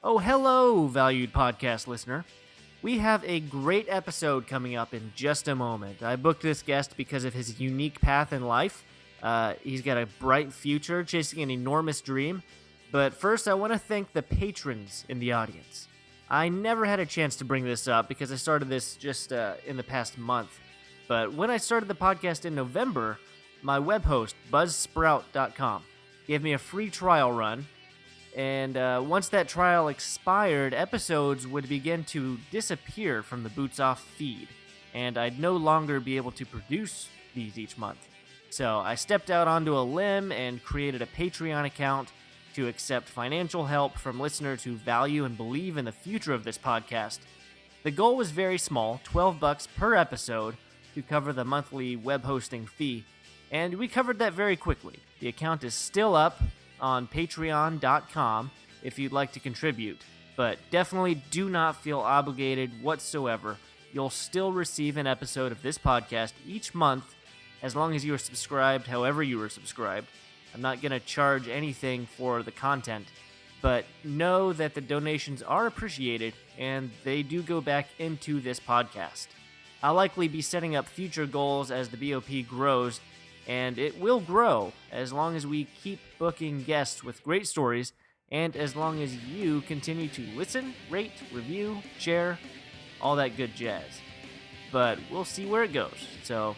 Oh, hello, valued podcast listener. We have a great episode coming up in just a moment. I booked this guest because of his unique path in life. He's got a bright future, chasing an enormous dream. But first, I want to thank the patrons in the audience. I never had a chance to bring this up because I started this just in the past month. But when I started the podcast in November, my web host, buzzsprout.com, gave me a free trial run. And once that trial expired, episodes would begin to disappear from the Boots Off feed, and I'd no longer be able to produce these each month. So I stepped out onto a limb and created a Patreon account to accept financial help from listeners who value and believe in the future of this podcast. The goal was very small, $12 per episode to cover the monthly web hosting fee, and we covered that very quickly. The account is still up on patreon.com if you'd like to contribute, but definitely do not feel obligated whatsoever. You'll still receive an episode of this podcast each month as long as you are subscribed however you are subscribed. I'm not going to charge anything for the content, but know that the donations are appreciated and they do go back into this podcast. I'll likely be setting up future goals as the BOP grows, and it will grow as long as we keep booking guests with great stories and as long as you continue to listen, rate, review, share, all that good jazz. But we'll see where it goes. So,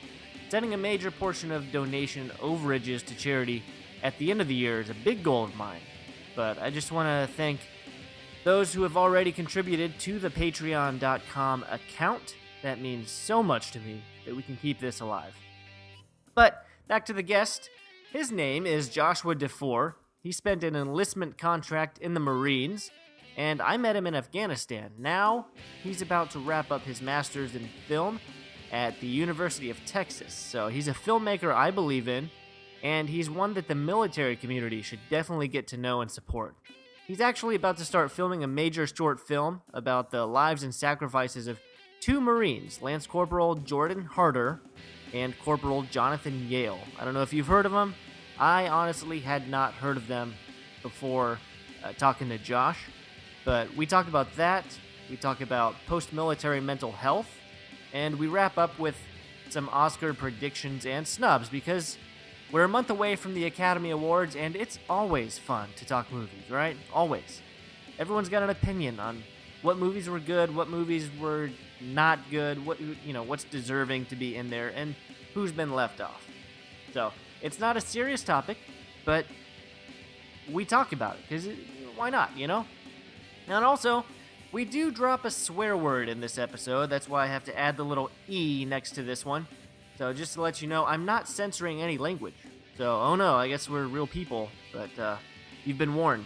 setting a major portion of donation overages to charity at the end of the year is a big goal of mine. But I just want to thank those who have already contributed to the patreon.com account. That means so much to me that we can keep this alive. But back to the guest. His name is Joshua DeFour. He spent an enlistment contract in the Marines, and I met him in Afghanistan. Now, he's about to wrap up his master's in film at the University of Texas. So he's a filmmaker I believe in, and he's one that the military community should definitely get to know and support. He's actually about to start filming a major short film about the lives and sacrifices of two Marines, Lance Corporal Jordan Harder and Corporal Jonathan Yale. I don't know if you've heard of them. I honestly had not heard of them before talking to Josh, but we talk about that. We talk about post-military mental health, and we wrap up with some Oscar predictions and snubs because we're a month away from the Academy Awards, and it's always fun to talk movies, right? Always. Everyone's got an opinion on what movies were good, what movies were not good, what's deserving to be in there, and who's been left off. So, it's not a serious topic, but we talk about it, because why not, And also, we do drop a swear word in this episode. That's why I have to add the little E next to this one. So just to let you know, I'm not censoring any language. So, oh no, I guess we're real people, but you've been warned.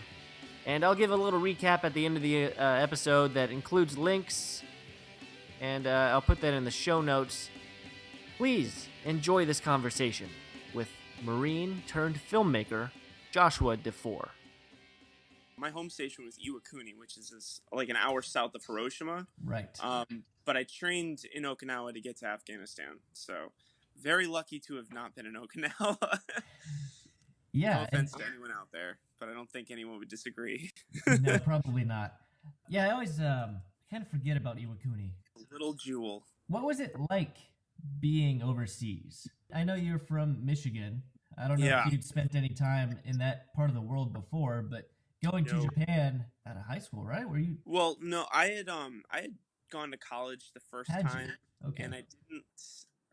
And I'll give a little recap at the end of the episode that includes links, and I'll put that in the show notes. Please enjoy this conversation with Marine-turned-filmmaker Joshua DeFour. My home station was Iwakuni, which is like an hour south of Hiroshima. Right. But I trained in Okinawa to get to Afghanistan, so very lucky to have not been in Okinawa. Yeah. No offense to anyone out there, but I don't think anyone would disagree. No, probably not. Yeah, I always kind of forget about Iwakuni. Little jewel. What was it like being overseas? I know you're from Michigan. I don't know if you'd spent any time in that part of the world before, but going to Japan out of high school, right? Were you? Well, no, I had gone to college the first time, okay. And I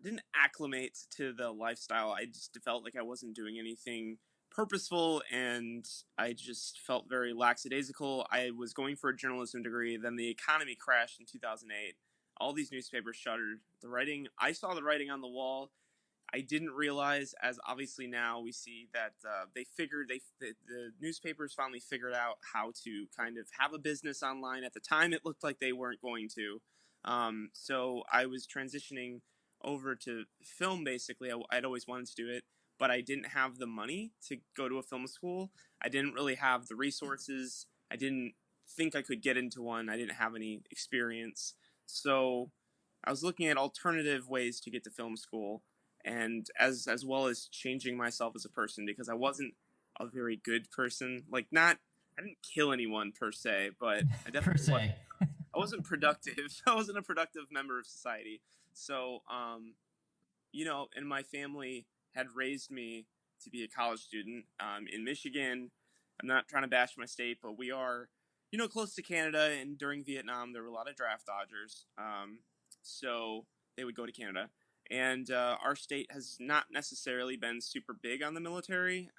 didn't acclimate to the lifestyle. I just felt like I wasn't doing anything purposeful, and I just felt very lackadaisical. I was going for a journalism degree, then the economy crashed in 2008. All these newspapers shuttered. I saw the writing on the wall. I didn't realize, as obviously now we see, that the newspapers finally figured out how to kind of have a business online. At the time, it looked like they weren't going to. So I was transitioning over to film, basically. I'd always wanted to do it, but I didn't have the money to go to a film school. I didn't really have the resources. I didn't think I could get into one. I didn't have any experience. So I was looking at alternative ways to get to film school, and as well as changing myself as a person, because I wasn't a very good person. Like, not I didn't kill anyone per se, but I per definitely se. I wasn't productive. I wasn't a productive member of society. So, and my family had raised me to be a college student in Michigan. I'm not trying to bash my state, but we are, close to Canada. And during Vietnam, there were a lot of draft dodgers. So they would go to Canada. And our state has not necessarily been super big on the military,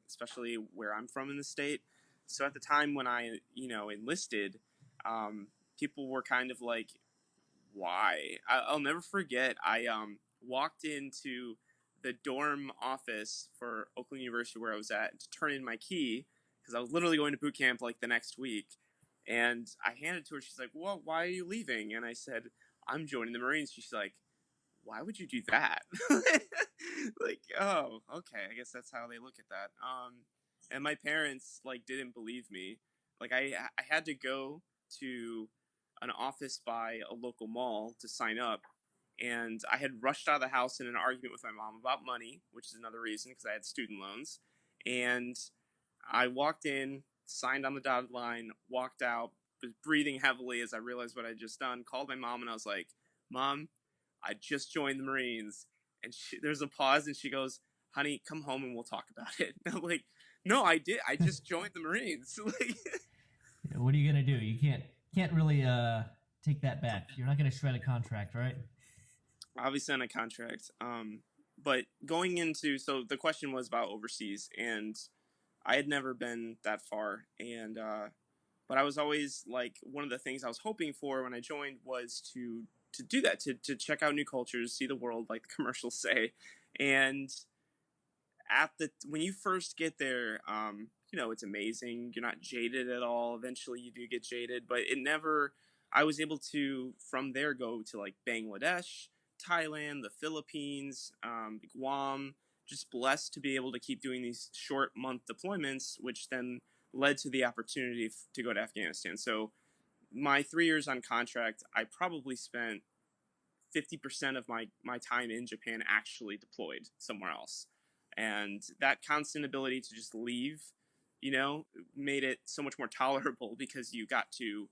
especially where I'm from in the state. So at the time when I, enlisted, people were kind of like, why? I'll never forget. I walked into the dorm office for Oakland University where I was at to turn in my key because I was literally going to boot camp like the next week. And I handed it to her. She's like, "Well, why are you leaving?" And I said, "I'm joining the Marines." She's like, "Why would you do that?" Like, oh, okay. I guess that's how they look at that. And my parents like didn't believe me. Like I had to go to an office by a local mall to sign up. And I had rushed out of the house in an argument with my mom about money, which is another reason because I had student loans. And I walked in, signed on the dotted line, walked out, was breathing heavily as I realized what I'd just done, called my mom, and I was like, "Mom, I just joined the Marines." And there's a pause, and she goes, "Honey, come home and we'll talk about it." And I'm like, "No, I did. I just joined the Marines." Like, what are you gonna do? You can't really take that back. You're not gonna shred a contract, right? obviously on a contract. But going into, so the question was about overseas, and I had never been that far, and but I was always like, one of the things I was hoping for when I joined was to do that, to check out new cultures, see the world, like the commercials say. And when you first get there, it's amazing. You're not jaded at all. Eventually, you do get jaded, but it never. I was able to from there go to like Bangladesh, Thailand, the Philippines, Guam. Just blessed to be able to keep doing these short month deployments, which then led to the opportunity to go to Afghanistan. So my 3 years on contract, I probably spent 50% of my time in Japan actually deployed somewhere else. And that constant ability to just leave, made it so much more tolerable because you got to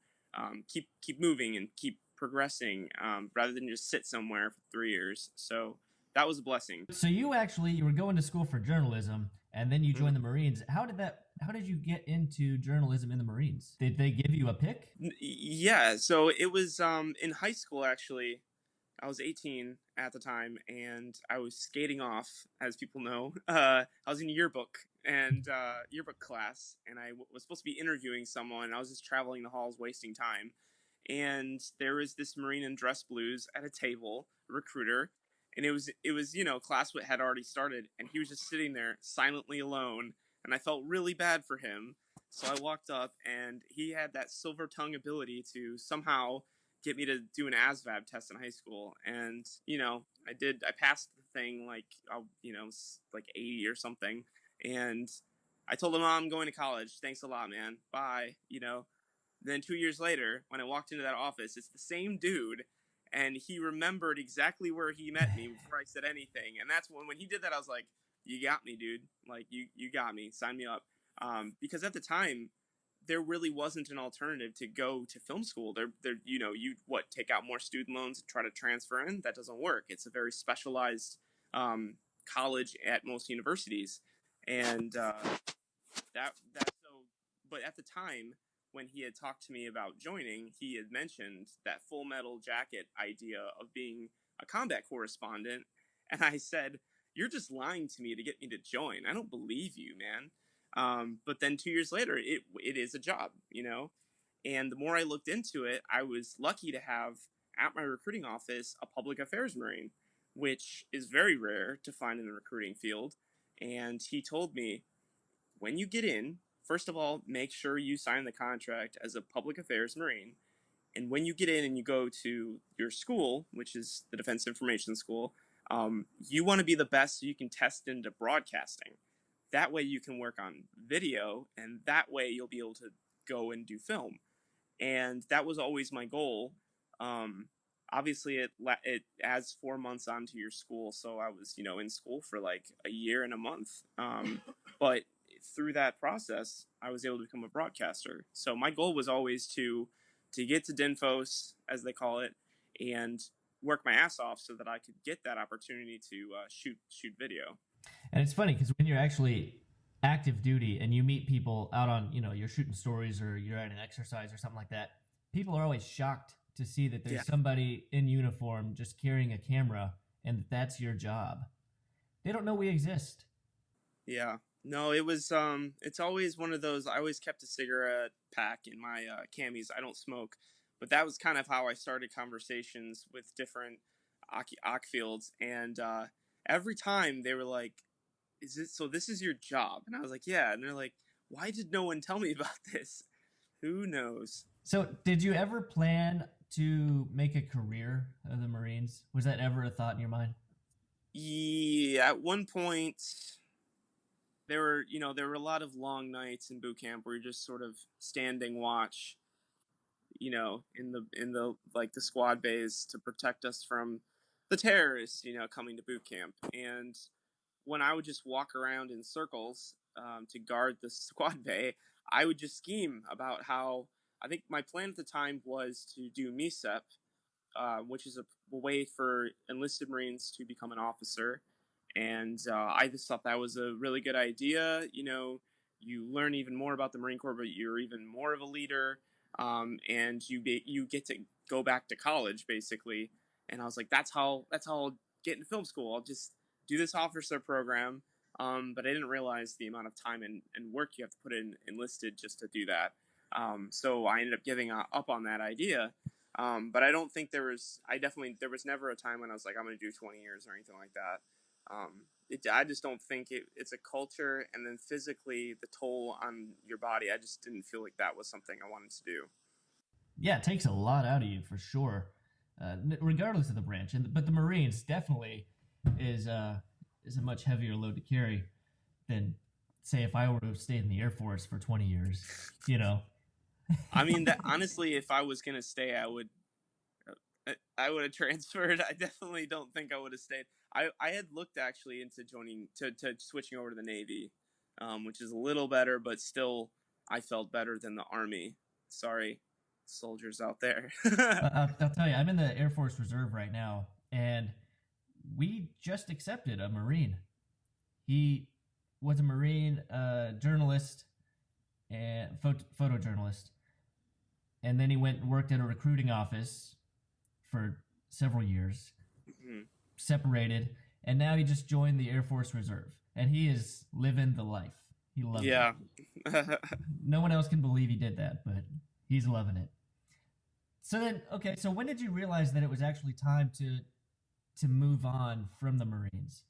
keep moving and keep progressing rather than just sit somewhere for 3 years. So that was a blessing. So you were going to school for journalism, and then you joined the Marines. How did you get into journalism in the Marines? Did they give you a pick? Yeah, so it was in high school actually. I was 18 at the time, and I was skating off, as people know. I was in yearbook yearbook class, and I was supposed to be interviewing someone. And I was just traveling the halls, wasting time. And there was this Marine in dress blues at a table, a recruiter, and it was class had already started, and he was just sitting there silently alone, and I felt really bad for him. So I walked up, and he had that silver tongue ability to somehow get me to do an ASVAB test in high school. And, I passed the thing like, like 80 or something. And I told him, "Oh, I'm going to college. Thanks a lot, man. Bye." Then 2 years later, when I walked into that office, it's the same dude. And he remembered exactly where he met me before I said anything. And that's when he did that, I was like, "You got me, dude. Like, you got me. Sign me up." Because at the time, there really wasn't an alternative to go to film school. You take out more student loans and try to transfer in. That doesn't work. It's a very specialized college at most universities, and so. But at the time when he had talked to me about joining, he had mentioned that Full Metal Jacket idea of being a combat correspondent, and I said, "You're just lying to me to get me to join. I don't believe you, man." But then 2 years later, it is a job, And the more I looked into it, I was lucky to have at my recruiting office a public affairs Marine, which is very rare to find in the recruiting field. And he told me, when you get in, first of all, make sure you sign the contract as a public affairs Marine. And when you get in and you go to your school, which is the Defense Information School, you want to be the best so you can test into broadcasting. That way you can work on video, and that way you'll be able to go and do film. And that was always my goal. Obviously, it adds 4 months onto your school, so I was in school for like a year and a month. But through that process, I was able to become a broadcaster. So my goal was always to get to Dinfos, as they call it, and work my ass off so that I could get that opportunity to shoot video. And it's funny because when you're actually active duty and you meet people out on, you're shooting stories or you're at an exercise or something like that, people are always shocked to see that there's somebody in uniform just carrying a camera and that's your job. They don't know we exist. Yeah. No, it was, it's always one of those, I always kept a cigarette pack in my camis. I don't smoke, but that was kind of how I started conversations with different OC fields. And every time they were like, this is your job? And I was like, yeah. And they're like, why did no one tell me about this? Who knows? So did you ever plan to make a career of the Marines? Was that ever a thought in your mind? Yeah, at one point there were a lot of long nights in boot camp where you're just sort of standing watch, in the like the squad bays to protect us from the terrorists, coming to boot camp. And when I would just walk around in circles to guard the squad bay, I would just scheme about how, I think my plan at the time was to do MESEP, which is a way for enlisted Marines to become an officer. And I just thought that was a really good idea. You learn even more about the Marine Corps, but you're even more of a leader. And you get to go back to college, basically. And I was like, that's how I'll get into film school. I'll just do this officer program. But I didn't realize the amount of time and work you have to put in enlisted just to do that. So I ended up giving up on that idea. But I don't think there was never a time when I was like, I'm going to do 20 years or anything like that. I just don't think it's a culture, and then physically the toll on your body, I just didn't feel like that was something I wanted to do. Yeah, it takes a lot out of you for sure, regardless of the branch. But the Marines definitely is a much heavier load to carry than, say, if I were to have stayed in the Air Force for 20 years, I mean, honestly, if I was going to stay, I would have transferred. I definitely don't think I would have stayed. I had looked actually into to switching over to the Navy, which is a little better, but still I felt better than the Army. Sorry, soldiers out there. I'll tell you, I'm in the Air Force Reserve right now, and we just accepted a Marine. He was a Marine journalist and photojournalist, and then he went and worked at a recruiting office for several years, separated, and now he just joined the Air Force Reserve, and he is living the life. He loves it. No one else can believe he did that, but he's loving it. So then, okay, so when did you realize that it was actually time to move on from the Marines?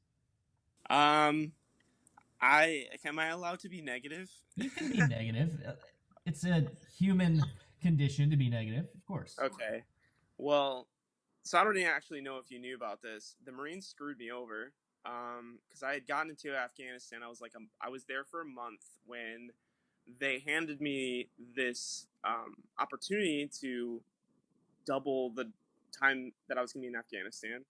Am I allowed to be negative? You can be negative. It's a human condition to be negative, of course. Okay. Well, so I don't actually know if you knew about this. The Marines screwed me over because I had gotten into Afghanistan. I was there for a month when they handed me this opportunity to double the time that I was going to be in Afghanistan,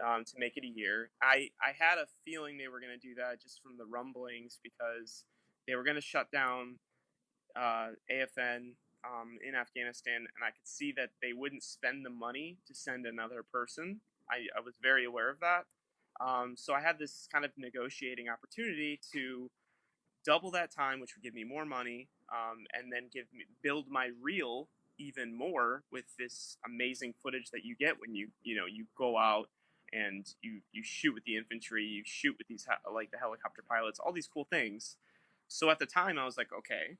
to make it a year. I had a feeling they were going to do that just from the rumblings, because they were going to shut down AFN in Afghanistan, and I could see that they wouldn't spend the money to send another person. I was very aware of that. So I had this kind of negotiating opportunity to double that time, which would give me more money, and then build my reel even more with this amazing footage that you get when you go out and you shoot with the infantry, you shoot with these like the helicopter pilots, all these cool things. So at the time I was like, okay,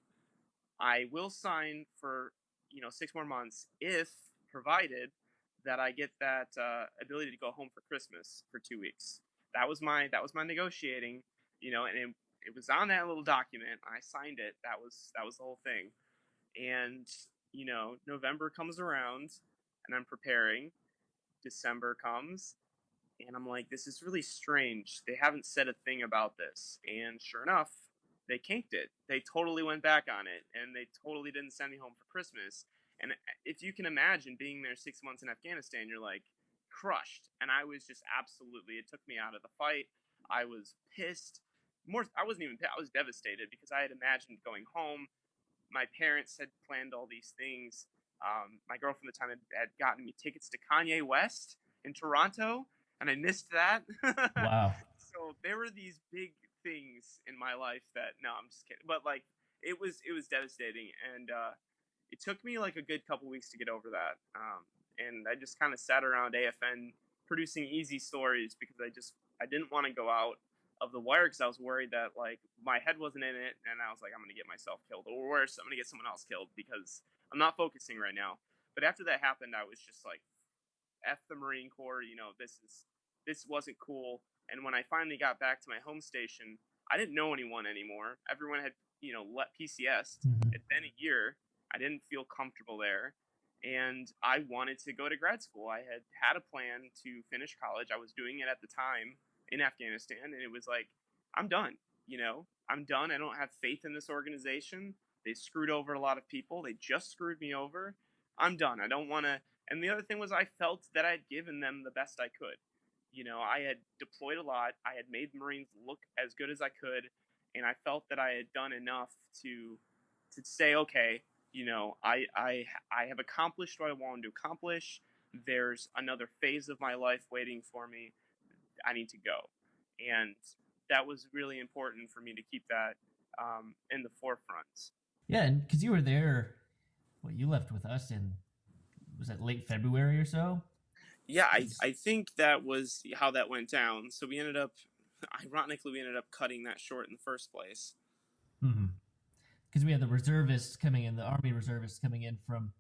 I will sign for 6 more months if provided that I get that ability to go home for Christmas for 2 weeks. That was my negotiating, and it was on that little document. I signed it. That was the whole thing. And November comes around, and I'm preparing. December comes, and I'm like, this is really strange. They haven't said a thing about this. And sure enough, they kinked it. They totally went back on it, and they totally didn't send me home for Christmas. And if you can imagine being there 6 months in Afghanistan, you're like crushed. And I was just absolutely, it took me out of the fight. I was pissed. I wasn't even, I was devastated because I had imagined going home. My parents had planned all these things. My girlfriend at the time had gotten me tickets to Kanye West in Toronto, and I missed that. Wow. So there were these big things in my life that, no, I'm just kidding. But like, it was devastating, and it took me like a good couple weeks to get over that. And I just kind of sat around AFN producing easy stories because I didn't want to go out of the wire because I was worried that like my head wasn't in it, and I was like, I'm gonna get myself killed, or worse, I'm gonna get someone else killed because I'm not focusing right now. But after that happened, I was just like, F the Marine Corps, this wasn't cool. And when I finally got back to my home station, I didn't know anyone anymore. Everyone had, let PCS'd. Mm-hmm. It'd been a year. I didn't feel comfortable there. And I wanted to go to grad school. I had a plan to finish college. I was doing it at the time in Afghanistan. And it was like, I'm done. I'm done. I don't have faith in this organization. They screwed over a lot of people. They just screwed me over. I'm done. I don't want to. And the other thing was I felt that I'd given them the best I could. I had deployed a lot. I had made the Marines look as good as I could. And I felt that I had done enough to say, okay, I have accomplished what I wanted to accomplish. There's another phase of my life waiting for me. I need to go. And that was really important for me to keep that in the forefront. Yeah, and because you were there, you left with us in, was that late February or so? Yeah, I think that was how that went down. So ironically, we ended up cutting that short in the first place. Mm-hmm. Because we had the reservists coming in, the Army reservists coming in from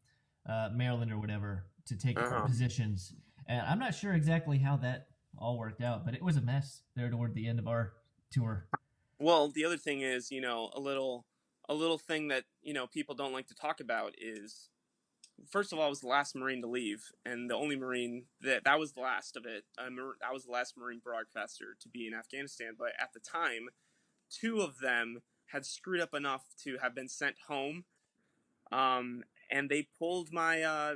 Maryland or whatever to take our positions. And I'm not sure exactly how that all worked out, but it was a mess there toward the end of our tour. Well, the other thing is, a little thing that, people don't like to talk about is, first of all, I was the last Marine to leave, and the only Marine that was the last of it. I was the last Marine broadcaster to be in Afghanistan, but at the time, 2 of them had screwed up enough to have been sent home, and they pulled my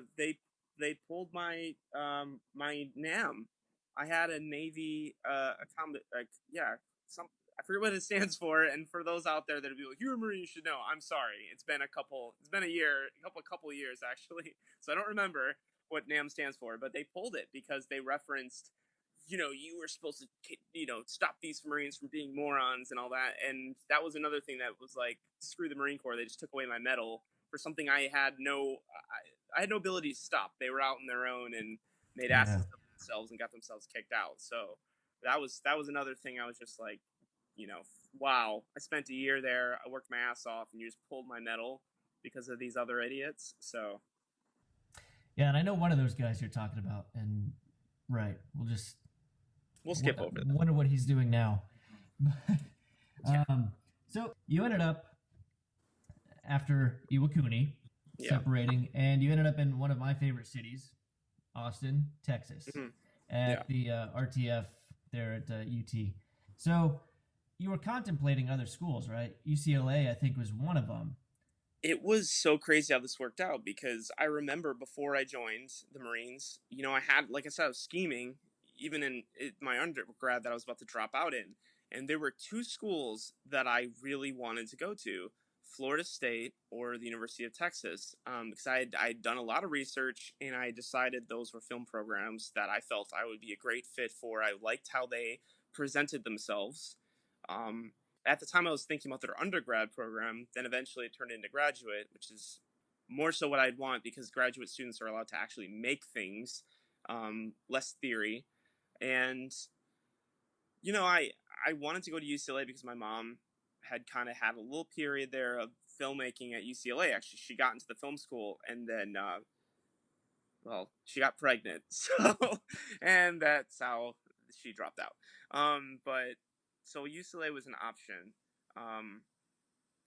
my NAM. I had a Navy I forget what it stands for, and for those out there that would be like, "You're a Marine, you should know." I'm sorry, it's been a year, a couple years actually, so I don't remember what NAM stands for, but they pulled it because they referenced, you were supposed to, stop these Marines from being morons and all that, and that was another thing that was like, screw the Marine Corps. They just took away my medal for something I had no ability to stop. They were out on their own and made asses of themselves and got themselves kicked out. So that was another thing. I was just like, wow, I spent a year there. I worked my ass off, and you just pulled my medal because of these other idiots. So yeah, and I know one of those guys you're talking about, and right, we'll skip over that. Wonder what he's doing now. So you ended up after Iwakuni separating, and you ended up in one of my favorite cities, Austin, Texas, at the RTF there at UT. So you were contemplating other schools, right? UCLA, I think, was one of them. It was so crazy how this worked out because I remember before I joined the Marines, I had, like I said, I was scheming even in my undergrad that I was about to drop out in. And there were 2 schools that I really wanted to go to, Florida State or the University of Texas, because I had done a lot of research, and I decided those were film programs that I felt I would be a great fit for. I liked how they presented themselves. At the time, I was thinking about their undergrad program. Then eventually it turned into graduate, which is more so what I'd want because graduate students are allowed to actually make things, less theory. And, I wanted to go to UCLA because my mom had kind of had a little period there of filmmaking at UCLA. Actually, she got into the film school, and then, she got pregnant. So, and that's how she dropped out. So UCLA was an option.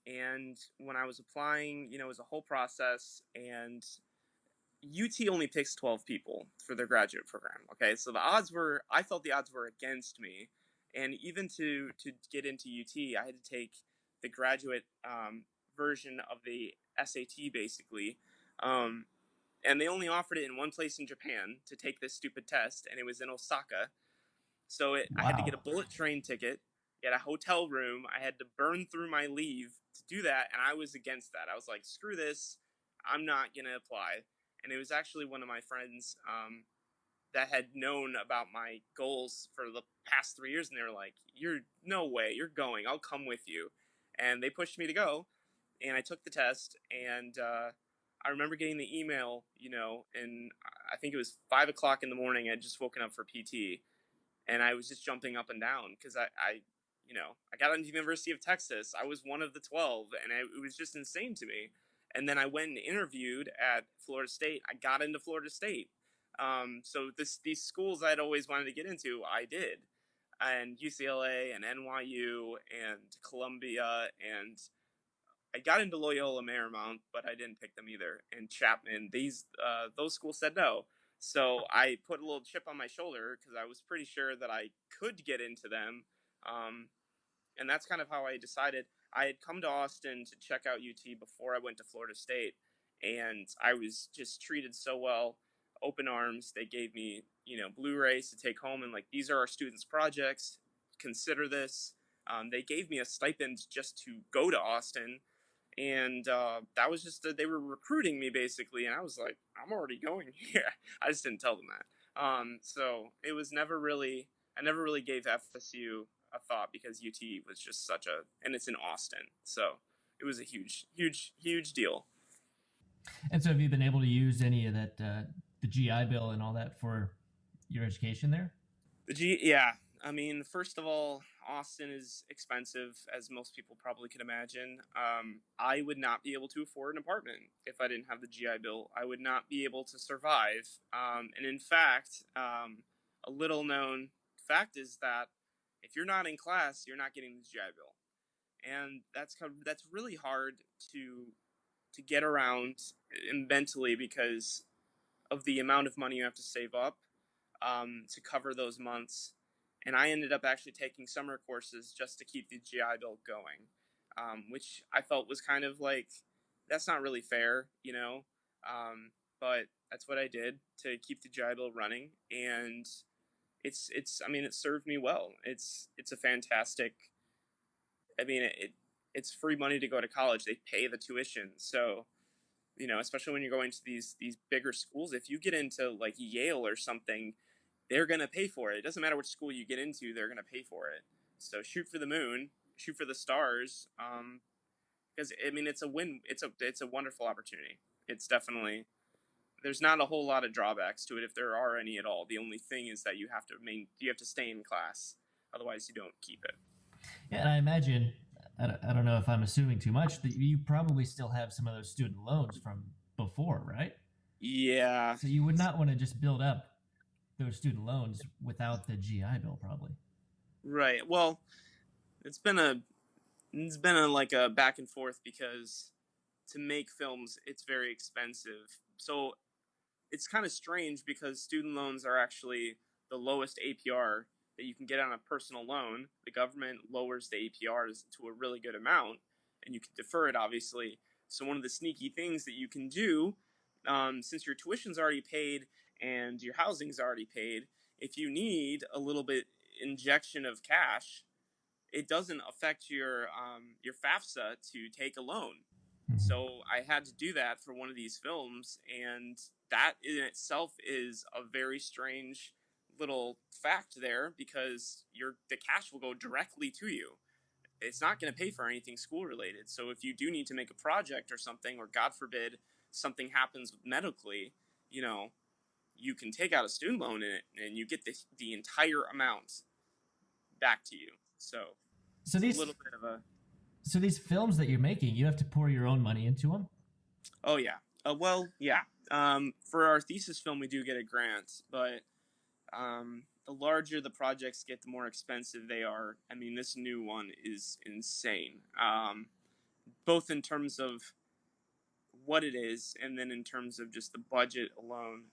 And when I was applying, it was a whole process, and UT only picks 12 people for their graduate program. Okay, so I felt the odds were against me, and even to get into UT, I had to take the graduate version of the SAT basically, and they only offered it in one place in Japan to take this stupid test, and it was in Osaka. So I had to get a bullet train ticket get a hotel room. I had to burn through my leave to do that, and I was against that. I was like, screw this, I'm not gonna apply. And it was actually one of my friends that had known about my goals for the past 3 years, and they were like, "You're no way, you're going. I'll come with you." And they pushed me to go, and I took the test, and I remember getting the email, and I think it was 5 o'clock in the morning. I would just woken up for PT, and I was just jumping up and down because I got into the University of Texas. I was one of the 12, and it was just insane to me. And then I went and interviewed at Florida State. I got into Florida State. So these schools I'd always wanted to get into, I did, and UCLA and NYU and Columbia, and I got into Loyola Marymount, but I didn't pick them either. And Chapman, those schools said no. So I put a little chip on my shoulder because I was pretty sure that I could get into them. And that's kind of how I decided. I had come to Austin to check out UT before I went to Florida State, and I was just treated so well. Open arms. They gave me, Blu-rays to take home, and like, these are our students' projects. Consider this. They gave me a stipend just to go to Austin, and that was just they were recruiting me basically, and I was like, I'm already going here. I just didn't tell them that. So it was never really. I never really gave FSU a thought because UT was just and it's in Austin, so it was a huge, huge, huge deal. And so, have you been able to use any of that, the GI Bill and all that for your education there? Yeah. I mean, first of all, Austin is expensive, as most people probably can imagine. I would not be able to afford an apartment if I didn't have the GI Bill. I would not be able to survive. And in fact, a little known fact is that if you're not in class, you're not getting the GI Bill, and that's really hard to get around mentally because of the amount of money you have to save up to cover those months. And I ended up actually taking summer courses just to keep the GI Bill going, which I felt was kind of like, that's not really fair, but that's what I did to keep the GI Bill running, and I mean, it served me well. It's a fantastic. I mean, it's free money to go to college. They pay the tuition, so especially when you're going to these bigger schools. If you get into like Yale or something, they're gonna pay for it. It doesn't matter which school you get into; they're gonna pay for it. So shoot for the moon, shoot for the stars, because I mean, it's a win. It's a wonderful opportunity. It's definitely. There's not a whole lot of drawbacks to it, if there are any at all. The only thing is that you have to stay in class, otherwise you don't keep it. Yeah, and I imagine, I don't know if I'm assuming too much, that you probably still have some of those student loans from before, right? Yeah. So you would not want to just build up those student loans without the GI Bill, probably. Right. Well, it's been like a back and forth because to make films, it's very expensive. So it's kind of strange because student loans are actually the lowest APR that you can get on a personal loan. The government lowers the APRs to a really good amount, and you can defer it, obviously. So one of the sneaky things that you can do, since your tuition's already paid and your housing's already paid, if you need a little bit injection of cash, it doesn't affect your FAFSA to take a loan. So I had to do that for one of these films, and that in itself is a very strange little fact there, because the cash will go directly to you. It's not going to pay for anything school related. So if you do need to make a project or something, or God forbid something happens medically, you can take out a student loan in it, and you get the entire amount back to you. So a little bit of a. So these films that you're making, you have to pour your own money into them? Oh, yeah. Well, yeah. For our thesis film, we do get a grant, but the larger the projects get, the more expensive they are. I mean, this new one is insane, both in terms of what it is and then in terms of just the budget alone.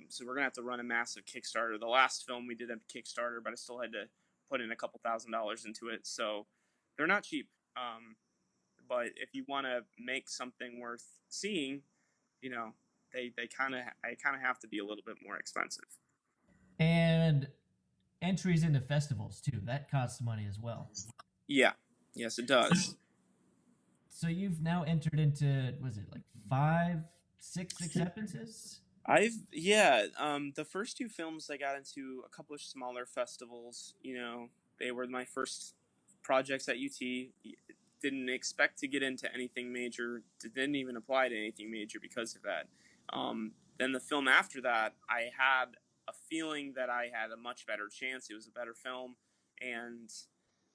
So we're going to have to run a massive Kickstarter. The last film we did a Kickstarter, but I still had to put in a couple $1,000s into it. So they're not cheap. But if you want to make something worth seeing, I kind of have to be a little bit more expensive. And entries into festivals too. That costs money as well. Yeah. Yes, it does. So you've now entered into, was it like 5, 6 acceptances? The first 2 films I got into a couple of smaller festivals. They were my first projects at UT. Didn't expect to get into anything major. Didn't even apply to anything major because of that. Then the film after that, I had a feeling that I had a much better chance. It was a better film, and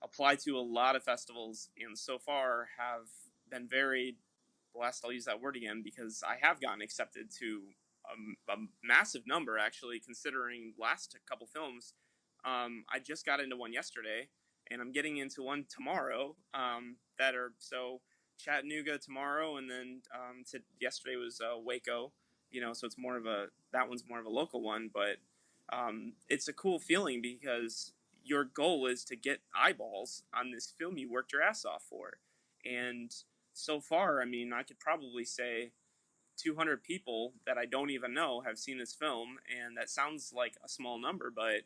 applied to a lot of festivals, and so far have been very blessed. I'll use that word again because I have gotten accepted to a massive number, actually, considering last couple films. I just got into one yesterday, and I'm getting into one tomorrow. Chattanooga tomorrow, and then yesterday was Waco. So it's that one's more of a local one, but it's a cool feeling because your goal is to get eyeballs on this film you worked your ass off for, and so far, I could probably say 200 people that I don't even know have seen this film, and that sounds like a small number, but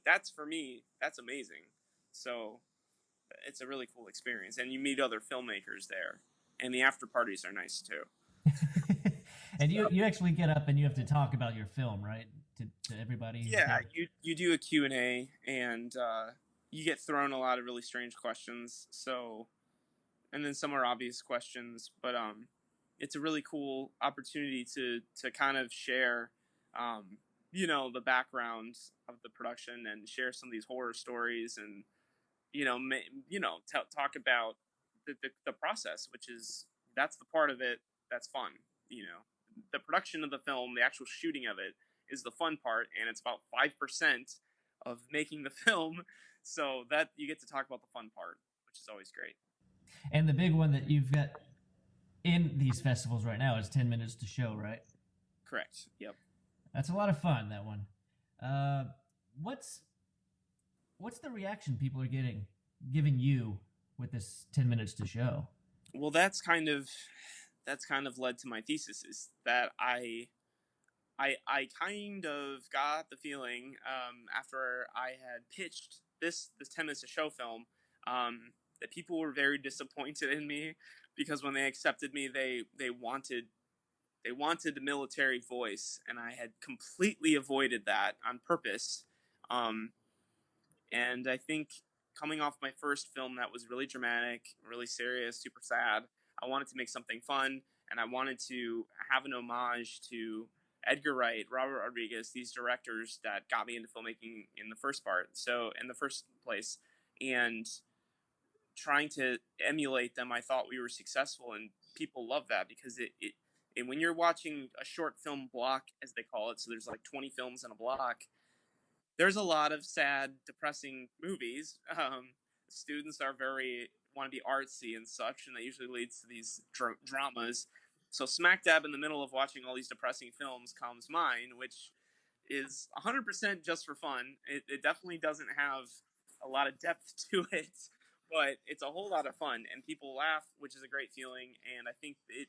that's for me, that's amazing. So it's a really cool experience, and you meet other filmmakers there, and the after parties are nice too. And you actually get up and you have to talk about your film, right? To everybody. Yeah, you do a Q&A, and you get thrown a lot of really strange questions. And then some are obvious questions, but it's a really cool opportunity to kind of share, the background of the production and share some of these horror stories, and talk about the process, which is that's the part of it that's fun. The production of the film, the actual shooting of it, is the fun part, and it's about 5% of making the film. So that you get to talk about the fun part, which is always great. And the big one that you've got in these festivals right now is 10 minutes to show, right? Correct. Yep. That's a lot of fun, that one. What's the reaction people are giving you with this 10 minutes to show? Well, that's kind of led to my thesis, is that I kind of got the feeling after I had pitched this 10 minutes to show film, that people were very disappointed in me, because when they accepted me, they wanted the military voice, and I had completely avoided that on purpose. And I think coming off my first film that was really dramatic, really serious, super sad, I wanted to make something fun, and I wanted to have an homage to Edgar Wright, Robert Rodriguez, these directors that got me into filmmaking in the first place, and trying to emulate them. I thought we were successful, and people love that, because and when you're watching a short film block, as they call it, so there's like 20 films in a block, there's a lot of sad, depressing movies. Students want to be artsy and such, and that usually leads to these dramas. So smack dab in the middle of watching all these depressing films comes mine, which is 100% just for fun. It definitely doesn't have a lot of depth to it, but it's a whole lot of fun, and people laugh, which is a great feeling, and I think it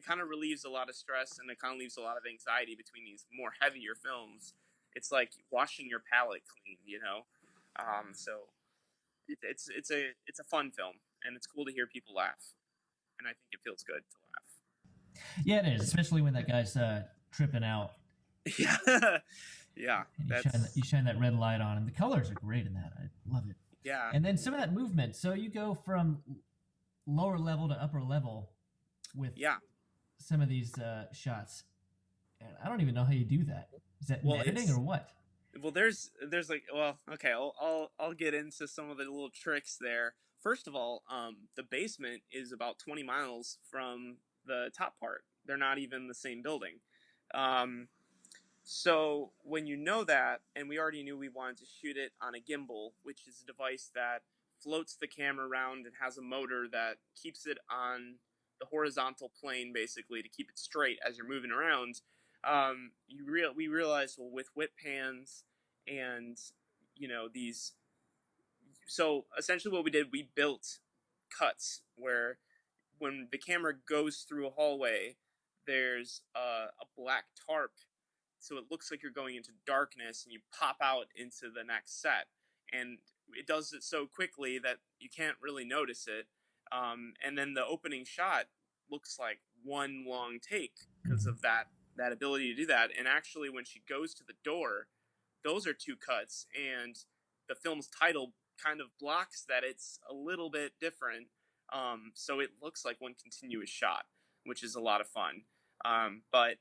kind of relieves a lot of stress, and it kind of leaves a lot of anxiety between these more heavier films. It's like washing your palate clean, So it's a fun film, and it's cool to hear people laugh, and I think it feels good to laugh. Yeah, it is, especially when that guy's tripping out. Yeah, yeah. You shine that red light on, and the colors are great in that. I love it. Yeah. And then some of that movement. So you go from lower level to upper level with some of these shots. And I don't even know how you do that. Is that editing or what? Well, there's okay. I'll get into some of the little tricks there. First of all, the basement is about 20 miles from the top part. They're not even the same building. So when you know that, and we already knew we wanted to shoot it on a gimbal, which is a device that floats the camera around and has a motor that keeps it on the horizontal plane, basically, to keep it straight as you're moving around. We realized, well, with whip pans and these, so essentially what we did, we built cuts where when the camera goes through a hallway, there's a black tarp so it looks like you're going into darkness, and you pop out into the next set, and it does it so quickly that you can't really notice it. And then the opening shot looks like one long take because of that ability to do that. And actually, when she goes to the door, those are two cuts, and the film's title kind of blocks that it's a little bit different. So it looks like one continuous shot, which is a lot of fun. But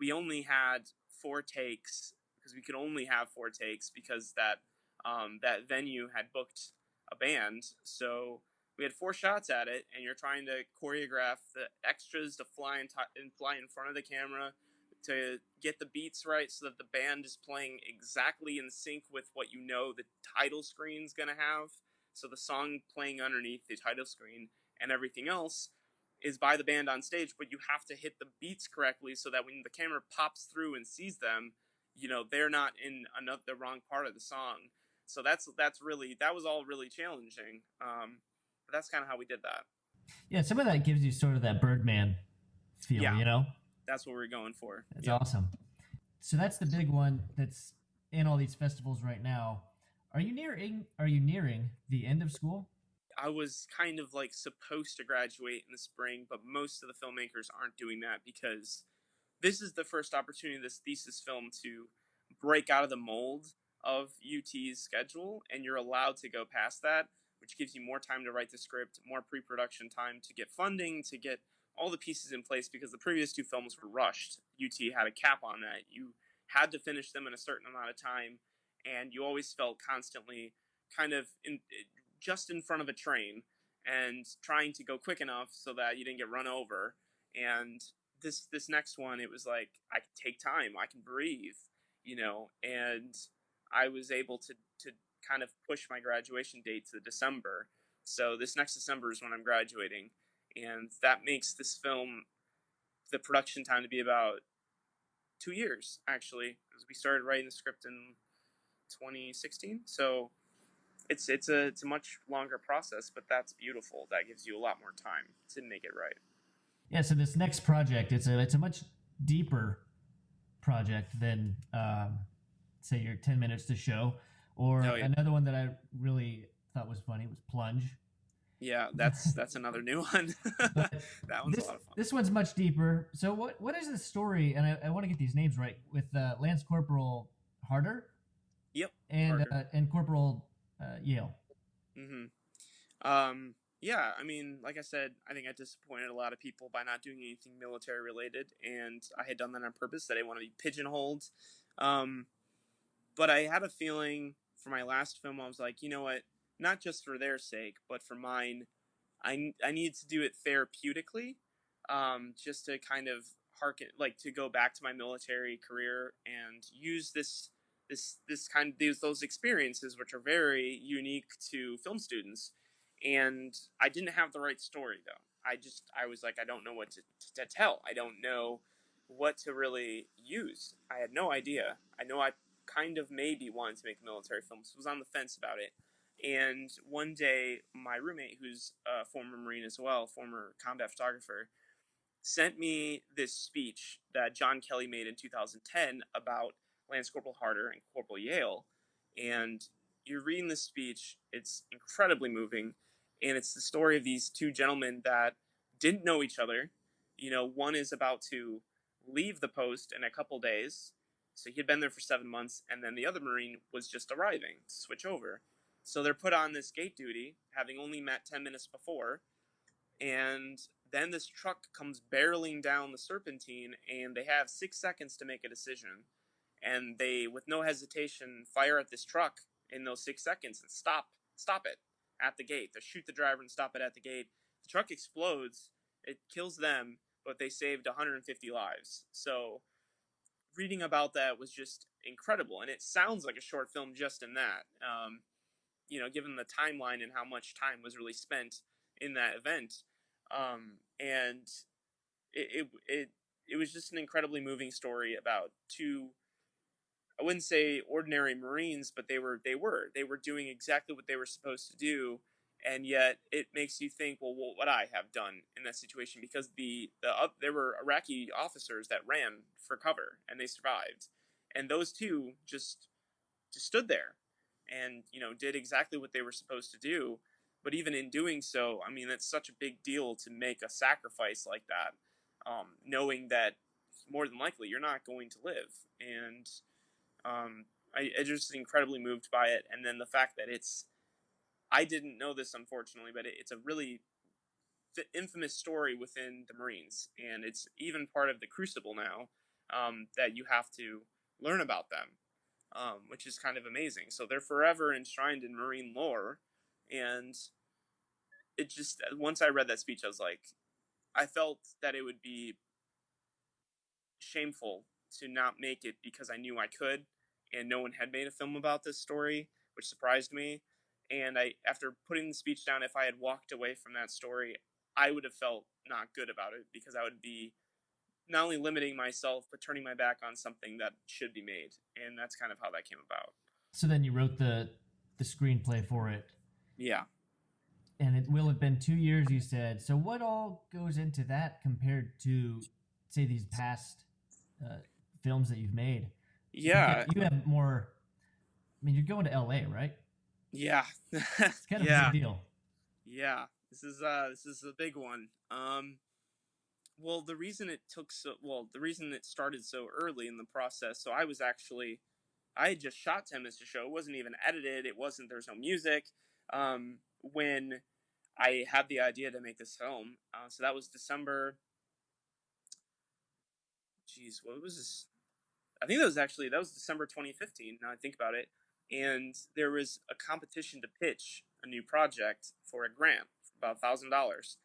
we only had 4 takes because we could only have 4 takes because that venue had booked a band. So we had 4 shots at it, and you're trying to choreograph the extras to fly in front of the camera, to get the beats right so that the band is playing exactly in sync with what the title screen's gonna have. So the song playing underneath the title screen and everything else is by the band on stage, but you have to hit the beats correctly so that when the camera pops through and sees them, they're not in the wrong part of the song. So that was all really challenging. But that's kind of how we did that. Yeah, some of that gives you sort of that Birdman feel, That's what we're going for. That's awesome. So that's the big one that's in all these festivals right now. Are you nearing the end of school? I was kind of like supposed to graduate in the spring, but most of the filmmakers aren't doing that because this is the first opportunity of this thesis film to break out of the mold of UT's schedule, and you're allowed to go past that, which gives you more time to write the script, more pre-production time to get funding, to get all the pieces in place, because the previous 2 films were rushed. UT had a cap on that. You had to finish them in a certain amount of time, and you always felt constantly kind of just in front of a train and trying to go quick enough so that you didn't get run over. And this next one, it was like, I can take time, I can breathe, and I was able to kind of push my graduation date to December. So this next December is when I'm graduating. And that makes this film, the production time, to be about 2 years, actually, because we started writing the script in 2016. So it's a much longer process, but that's beautiful. That gives you a lot more time to make it right. Yeah. So this next project, it's a much deeper project than say your 10 minutes to show, or another one that I really thought was funny was Plunge. Yeah, that's another new one. That one's a lot of fun. This one's much deeper. So what is the story? And I want to get these names right, with Lance Corporal Harder. Yep. And Corporal Yale. Mm-hmm. Yeah, I mean, like I said, I think I disappointed a lot of people by not doing anything military related, and I had done that on purpose. That I didn't want to be pigeonholed. But I had a feeling for my last film, I was like, you know what? Not just for their sake, but for mine, I needed to do it therapeutically, just to kind of to go back to my military career and use those experiences, which are very unique to film students. And I didn't have the right story, though. I was like, I don't know what to tell. I don't know what to really use. I had no idea. I know I kind of maybe wanted to make a military film, so I was on the fence about it. And one day, my roommate, who's a former Marine as well, former combat photographer, sent me this speech that John Kelly made in 2010 about Lance Corporal Harder and Corporal Yale. And you're reading this speech, it's incredibly moving, and it's the story of these 2 gentlemen that didn't know each other. One is about to leave the post in a couple days, so he had been there for 7 months, and then the other Marine was just arriving to switch over. So they're put on this gate duty, having only met 10 minutes before, and then this truck comes barreling down the Serpentine, and they have 6 seconds to make a decision. And they, with no hesitation, fire at this truck in those 6 seconds and stop it at the gate. They shoot the driver and stop it at the gate. The truck explodes. It kills them, but they saved 150 lives. So reading about that was just incredible. And it sounds like a short film just in that. Given the timeline and how much time was really spent in that event. And it was just an incredibly moving story about 2, I wouldn't say ordinary Marines, but they were doing exactly what they were supposed to do, And yet it makes you think, well, what would I have done in that situation? Because there were Iraqi officers that ran for cover and they survived, and those two just stood there and did exactly what they were supposed to do. But even in doing so, I mean, it's such a big deal to make a sacrifice like that, knowing that more than likely you're not going to live. And I just incredibly moved by it. And then the fact that I didn't know this, unfortunately, but it's a really infamous story within the Marines, and it's even part of the Crucible now, that you have to learn about them, which is kind of amazing. So they're forever enshrined in Marine lore, and it just, once I read that speech, I felt that it would be shameful to not make it because I knew I could, and no one had made a film about this story, which surprised me. And after putting the speech down, if I had walked away from that story, I would have felt not good about it, because I would be not only limiting myself, but turning my back on something that should be made. And that's kind of how that came about. So then you wrote the screenplay for it. Yeah. And it will have been 2 years, you said. So what all goes into that compared to, say, these past films that you've made? Yeah. You have more, I mean, you're going to LA, right? Yeah. It's kind of a big deal. Yeah. This is a big one. Well, the reason it started so early in the process, so I had just shot 10 minutes to show. It wasn't even edited. There's no music. When I had the idea to make this film, so that was December. Geez, what was this? I think that was December 2015. Now I think about it, and there was a competition to pitch a new project for a grant for about $1,000,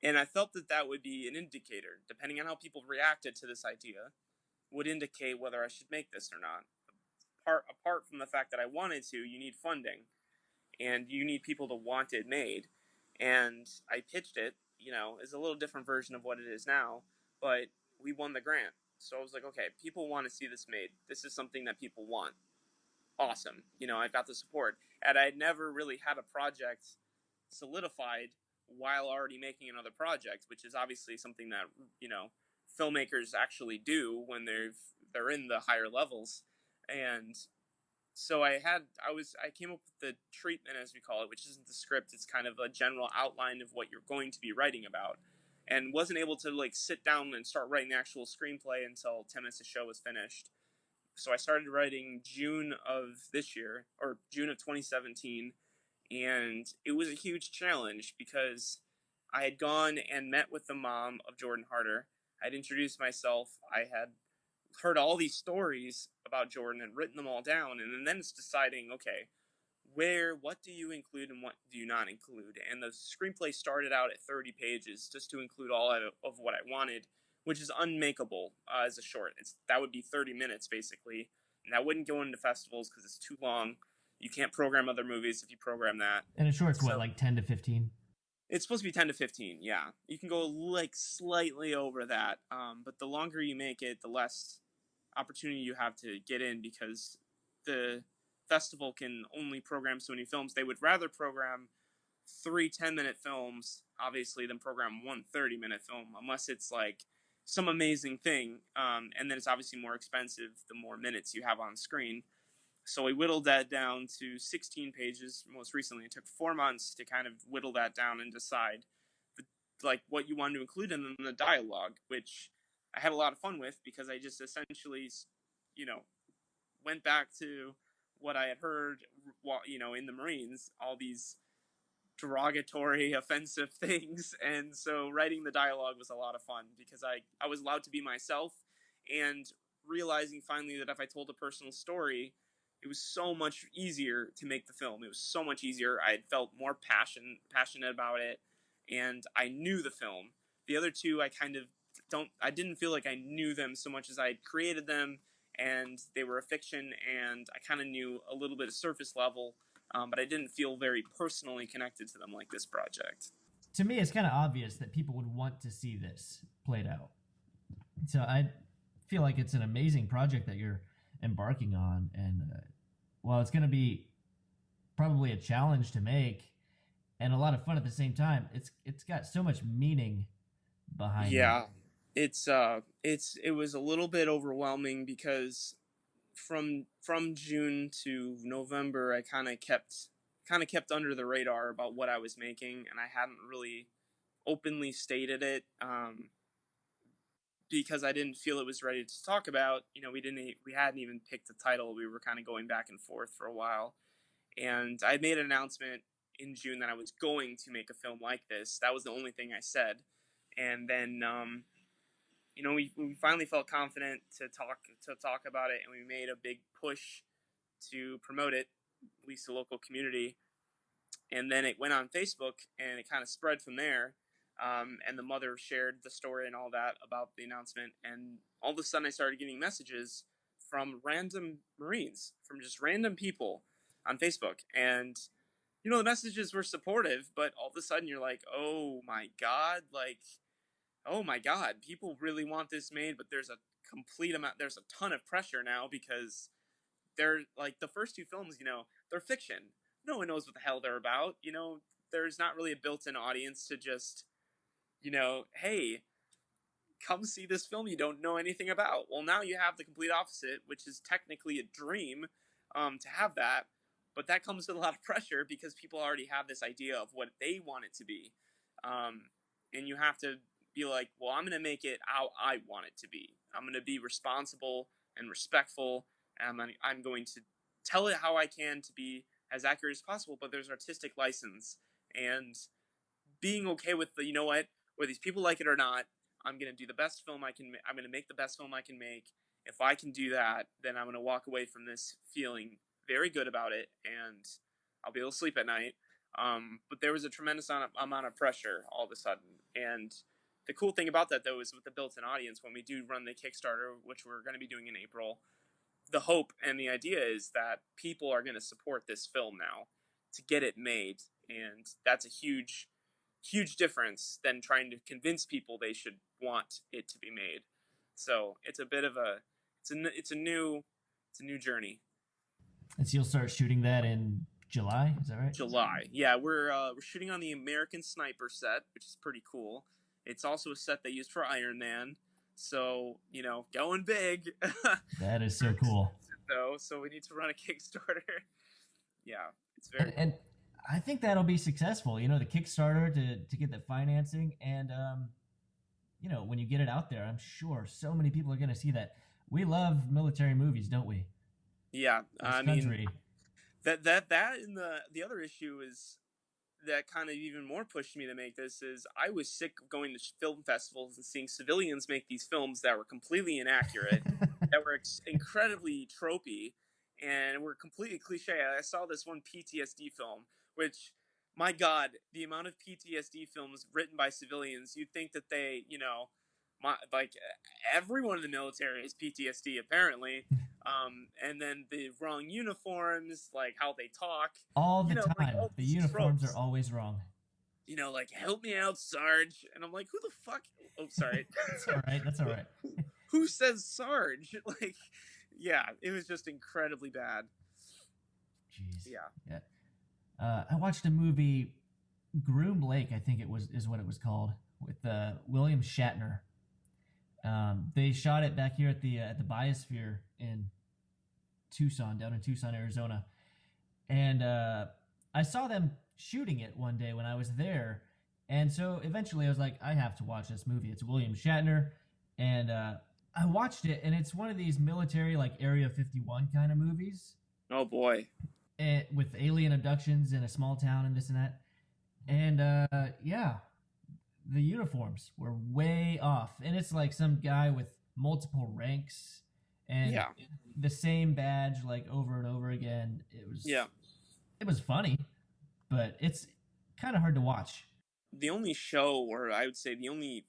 and I felt that would be an indicator, depending on how people reacted to this idea, would indicate whether I should make this or not. Apart from the fact that I wanted to, you need funding, and you need people to want it made. And I pitched it, as a little different version of what it is now, but we won the grant. So I was like, okay, people want to see this made. This is something that people want. Awesome. I've got the support. And I had never really had a project solidified while already making another project, which is obviously something that, filmmakers actually do when they're in the higher levels. And so I came up with the treatment, as we call it, which isn't the script. It's kind of a general outline of what you're going to be writing about, and wasn't able to sit down and start writing the actual screenplay until 10 minutes to show was finished. So I started writing June of this year, or June of 2017, and it was a huge challenge because I had gone and met with the mom of Jordan Harder. I'd introduced myself. I had heard all these stories about Jordan and written them all down, and then it's deciding, okay, what do you include and what do you not include? And the screenplay started out at 30 pages just to include all of what I wanted, which is unmakeable as a short. That would be 30 minutes basically, and that wouldn't go into festivals because it's too long. You can't program other movies if you program that. And a short's what, like 10 to 15? It's supposed to be 10 to 15, yeah. You can go slightly over that, but the longer you make it, the less opportunity you have to get in, because the festival can only program so many films. They would rather program 3 10-minute films, obviously, than program 1 30-minute film, unless it's some amazing thing, and then it's obviously more expensive the more minutes you have on screen. So we whittled that down to 16 pages most recently. It took 4 months to kind of whittle that down and decide what you wanted to include in the dialogue, which I had a lot of fun with, because I just essentially, went back to what I had heard, in the Marines, all these derogatory, offensive things. And so writing the dialogue was a lot of fun, because I was allowed to be myself, and realizing finally that if I told a personal story, it was so much easier to make the film. It was so much easier. I had felt more passionate about it, and I knew the film. The other two, I didn't feel like I knew them so much as I had created them, and they were a fiction, and I kind of knew a little bit of surface level, but I didn't feel very personally connected to them like this project. To me, it's kind of obvious that people would want to see this played out. So I feel like it's an amazing project that you're embarking on, and while it's going to be probably a challenge to make, and a lot of fun at the same time. It's got so much meaning behind it. Yeah, it was a little bit overwhelming because from June to November, I kind of kept under the radar about what I was making, and I hadn't really openly stated it, because I didn't feel it was ready to talk about. We hadn't even picked the title. We were kind of going back and forth for a while, and I made an announcement in June that I was going to make a film like this. That was the only thing I said, and then we finally felt confident to talk about it, and we made a big push to promote it, at least the local community. And then it went on Facebook, and it kind of spread from there. And the mother shared the story and all that about the announcement, and all of a sudden I started getting messages from random Marines, from just random people on Facebook. And the messages were supportive, but all of a sudden you're like, oh my god, people really want this made, but there's a ton of pressure now, because they're like, the first two films, they're fiction. No one knows what the hell they're about. There's not really a built-in audience to just, hey, come see this film you don't know anything about. Well, now you have the complete opposite, which is technically a dream, to have that, but that comes with a lot of pressure because people already have this idea of what they want it to be, and you have to be like, well, I'm going to make it how I want it to be. I'm going to be responsible and respectful, and I'm going to tell it how I can to be as accurate as possible, but there's artistic license, and being okay with the, whether these people like it or not, I'm going to do the best film I can. I'm going to make the best film I can make. If I can do that, then I'm going to walk away from this feeling very good about it, and I'll be able to sleep at night. But there was a tremendous amount of pressure all of a sudden. And the cool thing about that, though, is with the built-in audience, when we do run the Kickstarter, which we're going to be doing in April, the hope and the idea is that people are going to support this film now to get it made. And that's a huge, huge difference than trying to convince people they should want it to be made. So it's a bit of it's a new journey. And so you'll start shooting that in July, is that right? July, yeah. We're shooting on the American Sniper set, which is pretty cool. It's also a set they used for Iron Man, so going big. That is so cool. So we need to run a Kickstarter. Yeah, it's very and I think that'll be successful. The Kickstarter to get the financing, and when you get it out there, I'm sure so many people are going to see that. We love military movies, don't we? Yeah, I mean, that and the other issue is that kind of even more pushed me to make this is I was sick of going to film festivals and seeing civilians make these films that were completely inaccurate, that were incredibly tropey, and were completely cliche. I saw this one PTSD film, which, my God, the amount of PTSD films written by civilians, you'd think that they, like everyone in the military has PTSD apparently, and then the wrong uniforms, like how they talk all the time. Like, the uniforms are always wrong. Like, help me out, Sarge, and I'm like, who the fuck? Oh, sorry. That's all right. Who says Sarge? Like, yeah, it was just incredibly bad. Jeez. Yeah. I watched a movie, Groom Lake, I think is what it was called, with William Shatner. They shot it back here at the Biosphere in down in Tucson, Arizona, and I saw them shooting it one day when I was there, and so eventually I was like, I have to watch this movie. It's William Shatner, and I watched it, and it's one of these military, like Area 51 kind of movies. Oh boy. With alien abductions in a small town and this and that, and yeah. The uniforms were way off, and it's like some guy with multiple ranks and the same badge like over and over again. It was funny, but it's kind of hard to watch. The only show, or I would say the only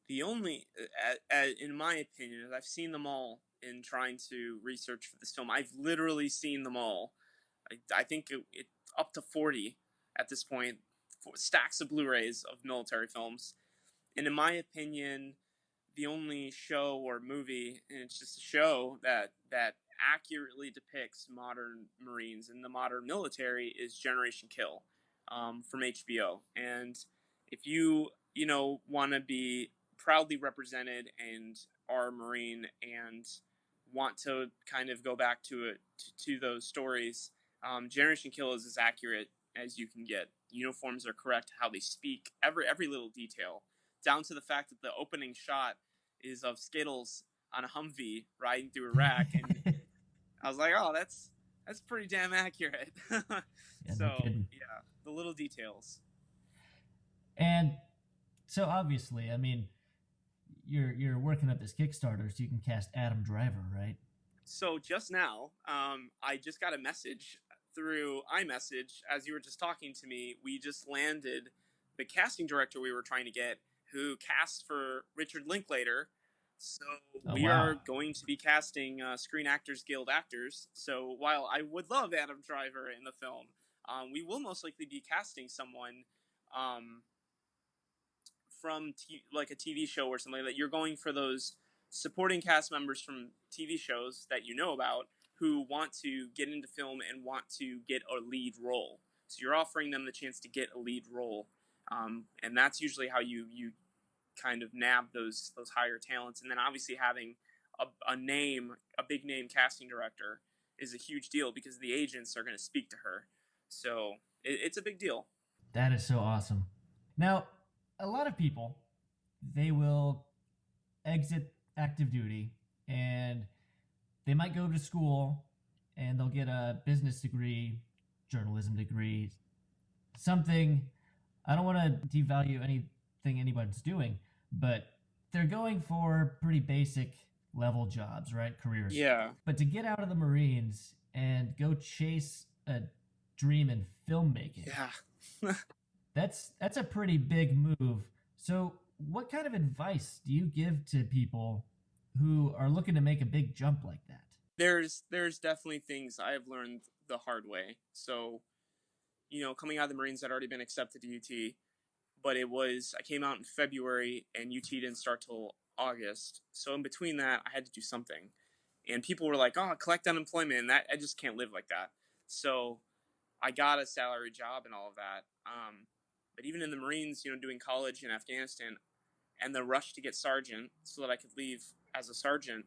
in my opinion, I've seen them all in trying to research for this film. I've literally seen them all. I think it up to 40 at this point. Stacks of Blu-rays of military films, and in my opinion, the only show or movie, and it's just a show that accurately depicts modern Marines and the modern military, is Generation Kill. from HBO. And if you want to be proudly represented and are a Marine and want to kind of go back to it to those stories, Generation Kill is as accurate as you can get. Uniforms are correct, how they speak, every little detail, down to the fact that the opening shot is of Skittles on a Humvee riding through Iraq, and I was like, oh, that's pretty damn accurate. Yeah, So no kidding. yeah, the little details. And so obviously, I mean, you're working up this Kickstarter so you can cast Adam Driver, right? So just now, I just got a message through iMessage as you were just talking to me. We just landed the casting director we were trying to get, who cast for Richard Linklater. So we are going to be casting Screen Actors Guild actors. So while I would love Adam Driver in the film, we will most likely be casting someone from like a TV show or something like that. You're going for those supporting cast members from TV shows that you know about who want to get into film and want to get a lead role. So you're offering them the chance to get a lead role, and that's usually how you kind of nab those higher talents. And then obviously having a big name casting director is a huge deal because the agents are going to speak to her. So it's a big deal. That is so awesome. Now, a lot of people, they will exit active duty and they might go to school and they'll get a business degree, journalism degree, something. I don't want to devalue anything anybody's doing, but they're going for pretty basic level jobs, right? Careers. Yeah. But to get out of the Marines and go chase a dream in filmmaking. Yeah. That's a pretty big move. So what kind of advice do you give to people who are looking to make a big jump like that? There's definitely things I have learned the hard way. So, coming out of the Marines, I'd already been accepted to UT, but I came out in February and UT didn't start till August. So in between that, I had to do something. And people were like, oh, collect unemployment. And I just can't live like that. So I got a salary job and all of that. But even in the Marines, doing college in Afghanistan and the rush to get sergeant so that I could leave as a sergeant,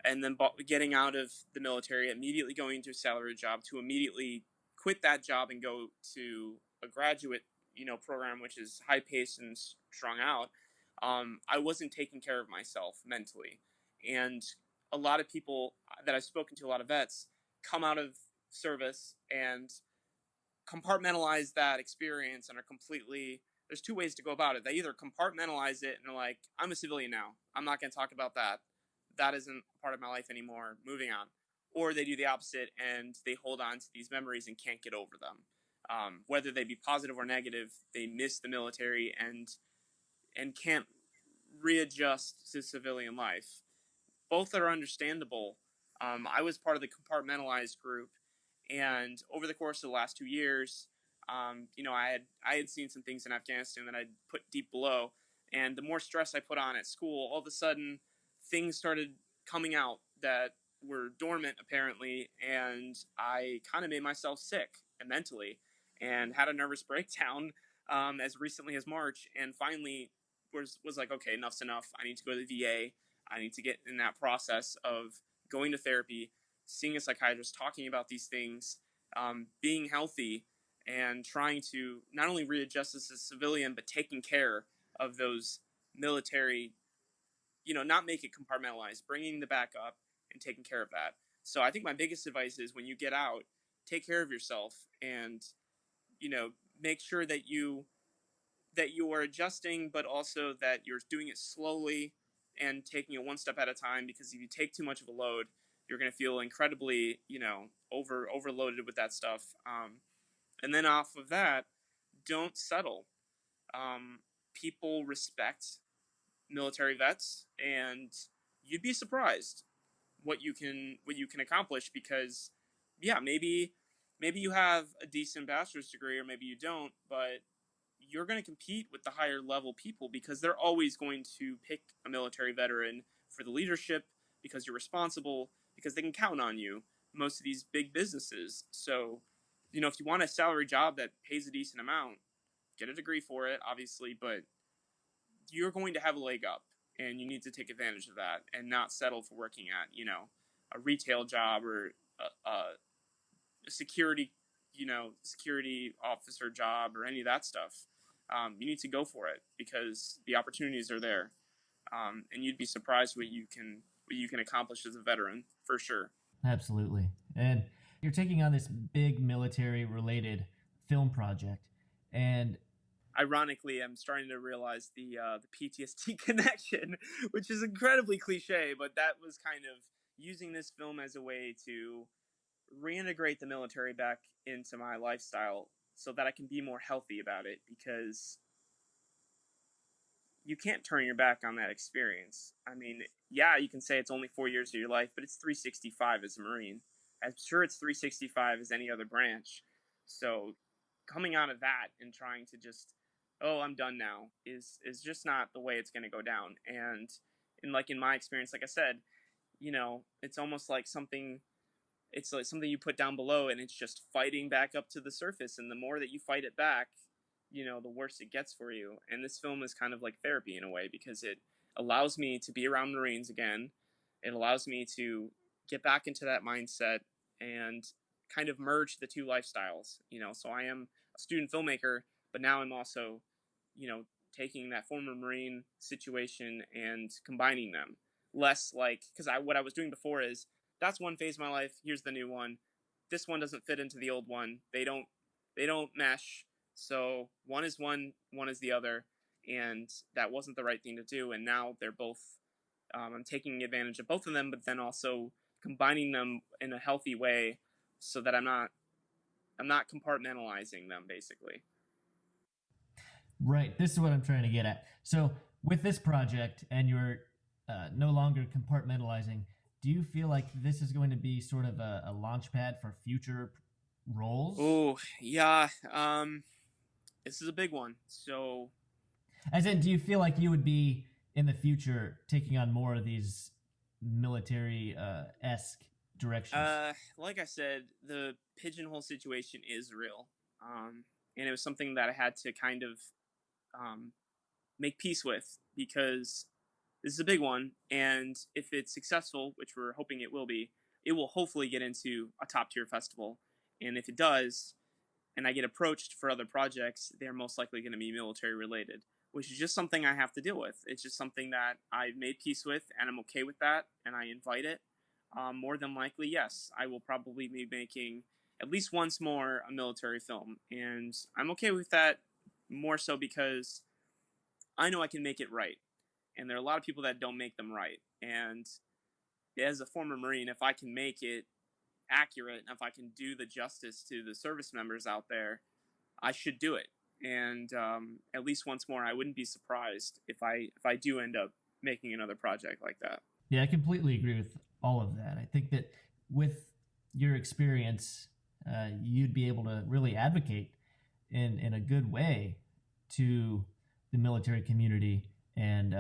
and then getting out of the military, immediately going to a salary job to immediately quit that job and go to a graduate, program, which is high paced and strung out. I wasn't taking care of myself mentally. And a lot of people that I've spoken to, a lot of vets, come out of service and compartmentalize that experience and are completely, there's two ways to go about it. They either compartmentalize it and are like, I'm a civilian now, I'm not going to talk about that, that isn't part of my life anymore, moving on. Or they do the opposite and they hold on to these memories and can't get over them. Whether they be positive or negative, they miss the military and can't readjust to civilian life. Both are understandable. I was part of the compartmentalized group, and over the course of the last 2 years, I had seen some things in Afghanistan that I'd put deep below, and the more stress I put on at school, all of a sudden things started coming out that were dormant apparently, and I kind of made myself sick mentally and had a nervous breakdown as recently as March, and finally was like, okay, enough's enough. I need to go to the VA. I need to get in that process of going to therapy, seeing a psychiatrist, talking about these things, being healthy, and trying to not only readjust as a civilian, but taking care of those military, not make it compartmentalized, bringing the backup and taking care of that. So I think my biggest advice is when you get out, take care of yourself and, make sure that you are adjusting, but also that you're doing it slowly and taking it one step at a time, because if you take too much of a load, you're going to feel incredibly, overloaded with that stuff. And then off of that, don't settle. People respect military vets, and you'd be surprised what you can accomplish, because maybe you have a decent bachelor's degree or maybe you don't, but you're going to compete with the higher level people because they're always going to pick a military veteran for the leadership, because you're responsible, because they can count on you. Most of these big businesses. So if you want a salary job that pays a decent amount, get a degree for it, obviously, but you're going to have a leg up, and you need to take advantage of that and not settle for working at, a retail job or a security officer job or any of that stuff. You need to go for it because the opportunities are there, and you'd be surprised what you can accomplish as a veteran, for sure. Absolutely. And you're taking on this big military-related film project, and ironically, I'm starting to realize the PTSD connection, which is incredibly cliche, but that was kind of using this film as a way to reintegrate the military back into my lifestyle so that I can be more healthy about it, because you can't turn your back on that experience. I mean, yeah, you can say it's only 4 years of your life, but it's 365 as a Marine. I'm sure it's 365 as any other branch. So coming out of that and trying to just, oh, I'm done now, is just not the way it's going to go down. And in my experience, like I said, it's almost like something you put down below, and it's just fighting back up to the surface. And the more that you fight it back, the worse it gets for you. And this film is kind of like therapy in a way, because it allows me to be around Marines again. It allows me to get back into that mindset and kind of merge the two lifestyles. So I am a student filmmaker, but now I'm also, taking that former Marine situation and combining them. Less like, because what I was doing before is, that's one phase of my life, here's the new one. This one doesn't fit into the old one. They don't mesh. So one is one is the other, and that wasn't the right thing to do. And now they're both, I'm taking advantage of both of them, but then also combining them in a healthy way so that I'm not compartmentalizing them, basically. Right. This is what I'm trying to get at. So with this project, and you're no longer compartmentalizing, do you feel like this is going to be sort of a launch pad for future roles? Oh, yeah. This is a big one. So, as in, do you feel like you would be in the future taking on more of these military-esque directions? Like I said, the pigeonhole situation is real. And it was something that I had to kind of make peace with, because this is a big one. And if it's successful, which we're hoping it will be, it will hopefully get into a top tier festival. And if it does, and I get approached for other projects, they're most likely going to be military related, which is just something I have to deal with. It's just something that I've made peace with, and I'm okay with that, and I invite it. More than likely, yes, I will probably be making at least once more a military film, and I'm okay with that, more so because I know I can make it right, and there are a lot of people that don't make them right. And as a former Marine, if I can make it accurate, and if I can do the justice to the service members out there, I should do it. And at least once more, I wouldn't be surprised if I do end up making another project like that. Yeah, I completely agree with all of that. I think that with your experience, you'd be able to really advocate in a good way to the military community. And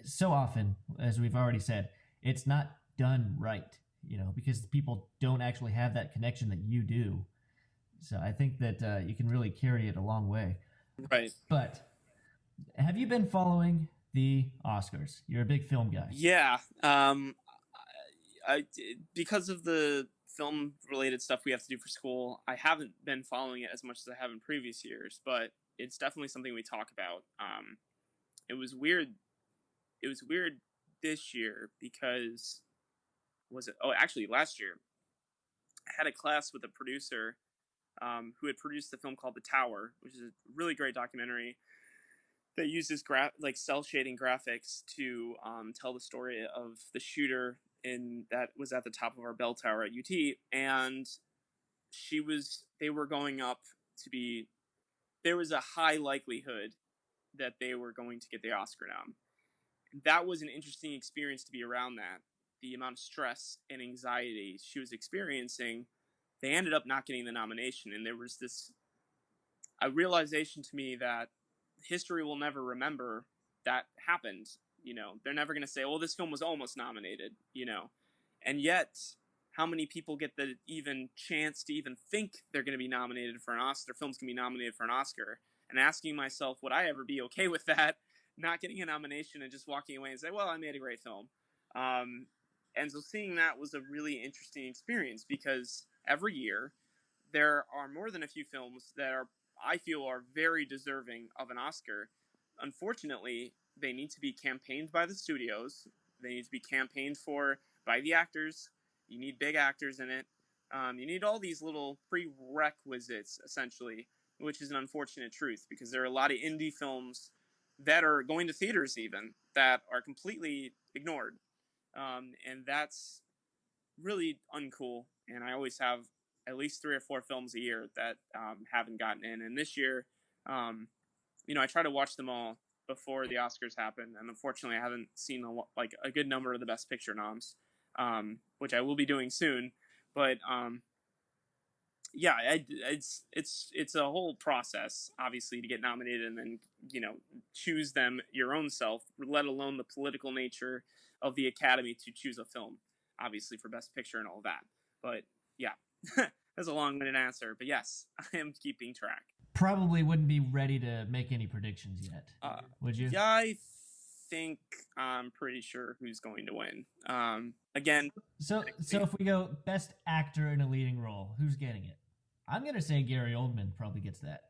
so often, as we've already said, it's not done right, because people don't actually have that connection that you do. So I think that you can really carry it a long way. Right. But have you been following the Oscars? You're a big film guy. Yeah. Because of the film-related stuff we have to do for school, I haven't been following it as much as I have in previous years, but it's definitely something we talk about. It was weird. It was weird this year because, actually last year, I had a class with a producer who had produced the film called The Tower, which is a really great documentary that uses cell shading graphics to tell the story of the shooter that was at the top of our bell tower at UT. And they were going up to be, there was a high likelihood that they were going to get the Oscar nom. That was an interesting experience to be around that. The amount of stress and anxiety she was experiencing, they ended up not getting the nomination. And there was a realization to me that history will never remember that happened. They're never going to say, well, this film was almost nominated, and yet how many people get the even chance to even think they're going to be nominated for an Oscar, their film's going to be nominated for an Oscar, and asking myself, would I ever be okay with that, not getting a nomination and just walking away and say, well, I made a great film. And so seeing that was a really interesting experience, because every year there are more than a few films that I feel are very deserving of an Oscar. Unfortunately, they need to be campaigned by the studios. They need to be campaigned for by the actors. You need big actors in it. You need all these little prerequisites, essentially, which is an unfortunate truth, because there are a lot of indie films that are going to theaters even that are completely ignored. And that's really uncool. And I always have at least 3 or 4 films a year that haven't gotten in. And this year, I try to watch them all before the Oscars happen. And unfortunately, I haven't seen a good number of the Best Picture noms, which I will be doing soon. But yeah, it's a whole process, obviously, to get nominated and then choose them your own self, let alone the political nature of the Academy to choose a film, obviously, for Best Picture and all that. But yeah, that's a long-winded answer. But yes, I am keeping track. Probably wouldn't be ready to make any predictions yet, would you? Yeah, I think I'm pretty sure who's going to win. Again, so if we go Best Actor in a Leading Role, who's getting it? I'm gonna say Gary Oldman probably gets that.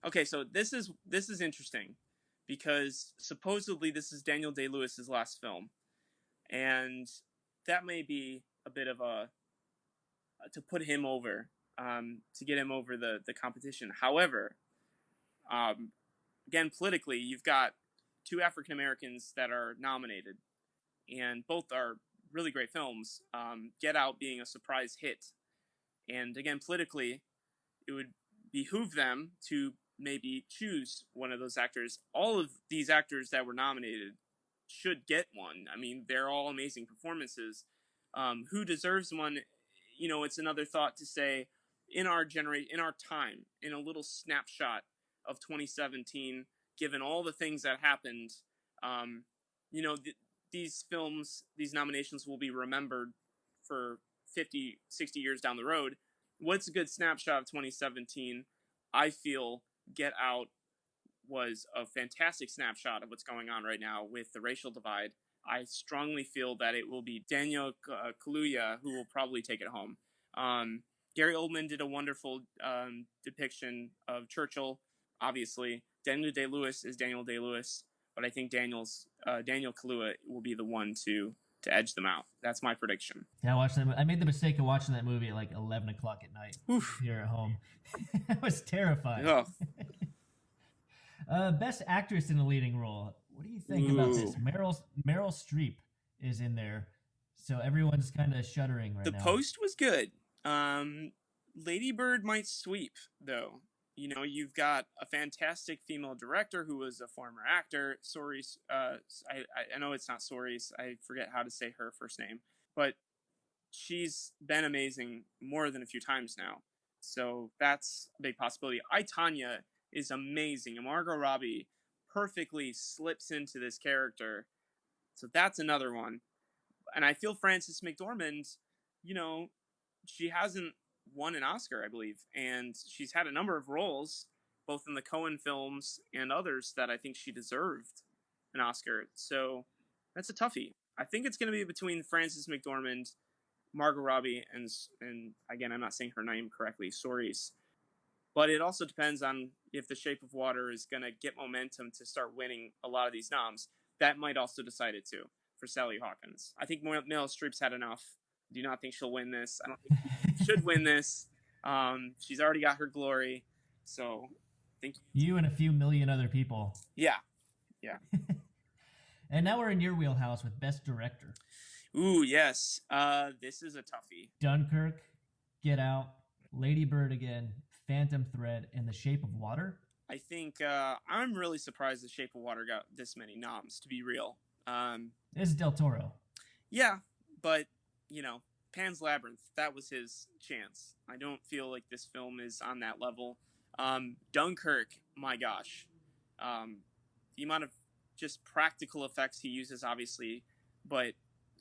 Okay, so this is interesting, because supposedly this is Daniel Day-Lewis's last film, and that may be a bit of to put him over, to get him over the competition. However, again, politically, you've got 2 African Americans that are nominated, and both are really great films. Get Out being a surprise hit, and again, politically, it would behoove them to maybe choose one of those actors. All of these actors that were nominated should get one. I mean, they're all amazing performances. Who deserves one? It's another thought to say, in our time, in a little snapshot of 2017, given all the things that happened, these films, these nominations will be remembered for 50, 60 years down the road. What's a good snapshot of 2017? I feel Get Out was a fantastic snapshot of what's going on right now with the racial divide. I strongly feel that it will be Daniel Kaluuya who will probably take it home. Gary Oldman did a wonderful depiction of Churchill, obviously. Daniel Day-Lewis is Daniel Day-Lewis, but I think Daniel Kaluuya will be the one to edge them out. That's my prediction. Yeah, I made the mistake of watching that movie at like 11 o'clock at night. Oof. Here at home. I was terrified. Oh. Best Actress in a Leading Role. What do you think about this? Meryl Streep is in there, so everyone's kind of shuddering right now. The Post was good. Lady Bird might sweep, though. You've got a fantastic female director who was a former actor. Soris, I know it's not Soris. I forget how to say her first name, but she's been amazing more than a few times now. So that's a big possibility. I, Tonya is amazing, and Margot Robbie perfectly slips into this character. So that's another one. And I feel Frances McDormand, she hasn't won an Oscar, I believe, and she's had a number of roles, both in the Coen films and others, that I think she deserved an Oscar. So that's a toughie. I think it's going to be between Frances McDormand, Margot Robbie, and again, I'm not saying her name correctly, Soris. But it also depends on if The Shape of Water is going to get momentum to start winning a lot of these noms. That might also decide it too for Sally Hawkins. I think Meryl Streep's had enough. I do not think she'll win this. I don't think she should win this. She's already got her glory. So I think you and a few million other people. Yeah. And now we're in your wheelhouse with Best Director. Ooh, yes. This is a toughie. Dunkirk, Get Out, Lady Bird again, Phantom Thread, and The Shape of Water. I think I'm really surprised The Shape of Water got this many noms, to be real. It's Del Toro. Yeah, but, Pan's Labyrinth, that was his chance. I don't feel like this film is on that level. Dunkirk, my gosh. The amount of just practical effects he uses, obviously, but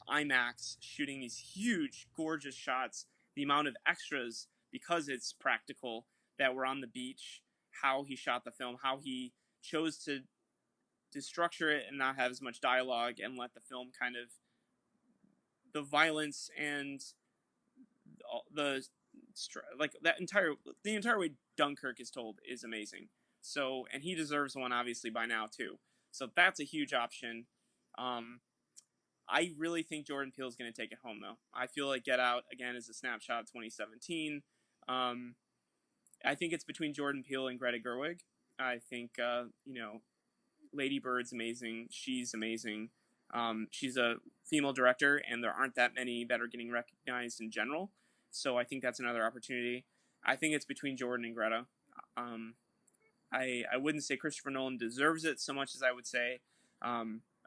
IMAX, shooting these huge, gorgeous shots, the amount of extras, because it's practical, that were on the beach, how he shot the film, how he chose to structure it and not have as much dialogue and let the film kind of, the violence and the like the entire way Dunkirk is told is amazing. So, and he deserves one obviously by now too. So that's a huge option. I really think Jordan Peele is going to take it home though. I feel like Get Out again is a snapshot of 2017. I think it's between Jordan Peele and Greta Gerwig. I think Lady Bird's amazing. She's amazing. She's a female director, and there aren't that many that are getting recognized in general. So I think that's another opportunity. I think it's between Jordan and Greta. I wouldn't say Christopher Nolan deserves it so much as I would say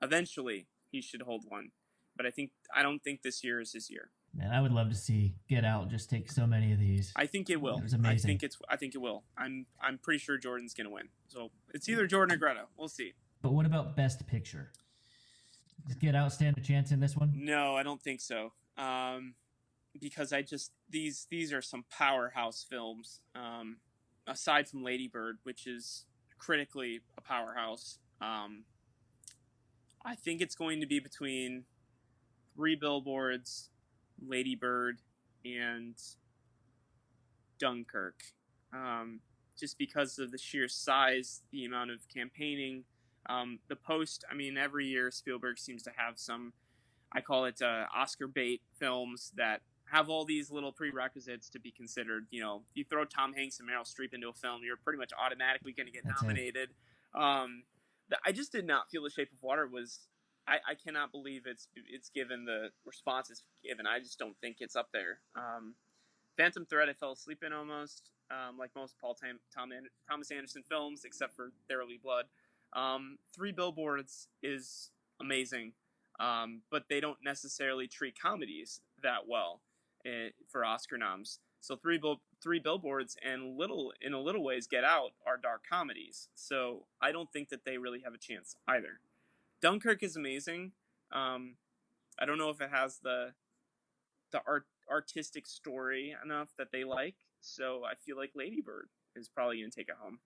eventually he should hold one. But I don't think this year is his year. Man, I would love to see Get Out just take so many of these. I think it will. It was amazing. I think it will. I'm pretty sure Jordan's gonna win. So it's either Jordan or Greta. We'll see. But what about Best Picture? Does Get Out stand a chance in this one? No, I don't think so. Because these are some powerhouse films. Aside from Lady Bird, which is critically a powerhouse, I think it's going to be between Three Billboards, Lady Bird, and Dunkirk. Just because of the sheer size, the amount of campaigning, the post. I mean, every year Spielberg seems to have some, I call it Oscar bait films that have all these little prerequisites to be considered. You throw Tom Hanks and Meryl Streep into a film, you're pretty much automatically going to get nominated. I just did not feel The Shape of Water was. I cannot believe it's given the response it's given. I just don't think it's up there. Phantom Thread, I fell asleep in almost, like most Thomas Anderson films, except for There Will Be Blood. Three Billboards is amazing, but they don't necessarily treat comedies that well for Oscar noms. So Three Billboards and in a little ways Get Out are dark comedies. So I don't think that they really have a chance either. Dunkirk is amazing. I don't know if it has the artistic story enough that they like. So I feel like Lady Bird is probably going to take it home.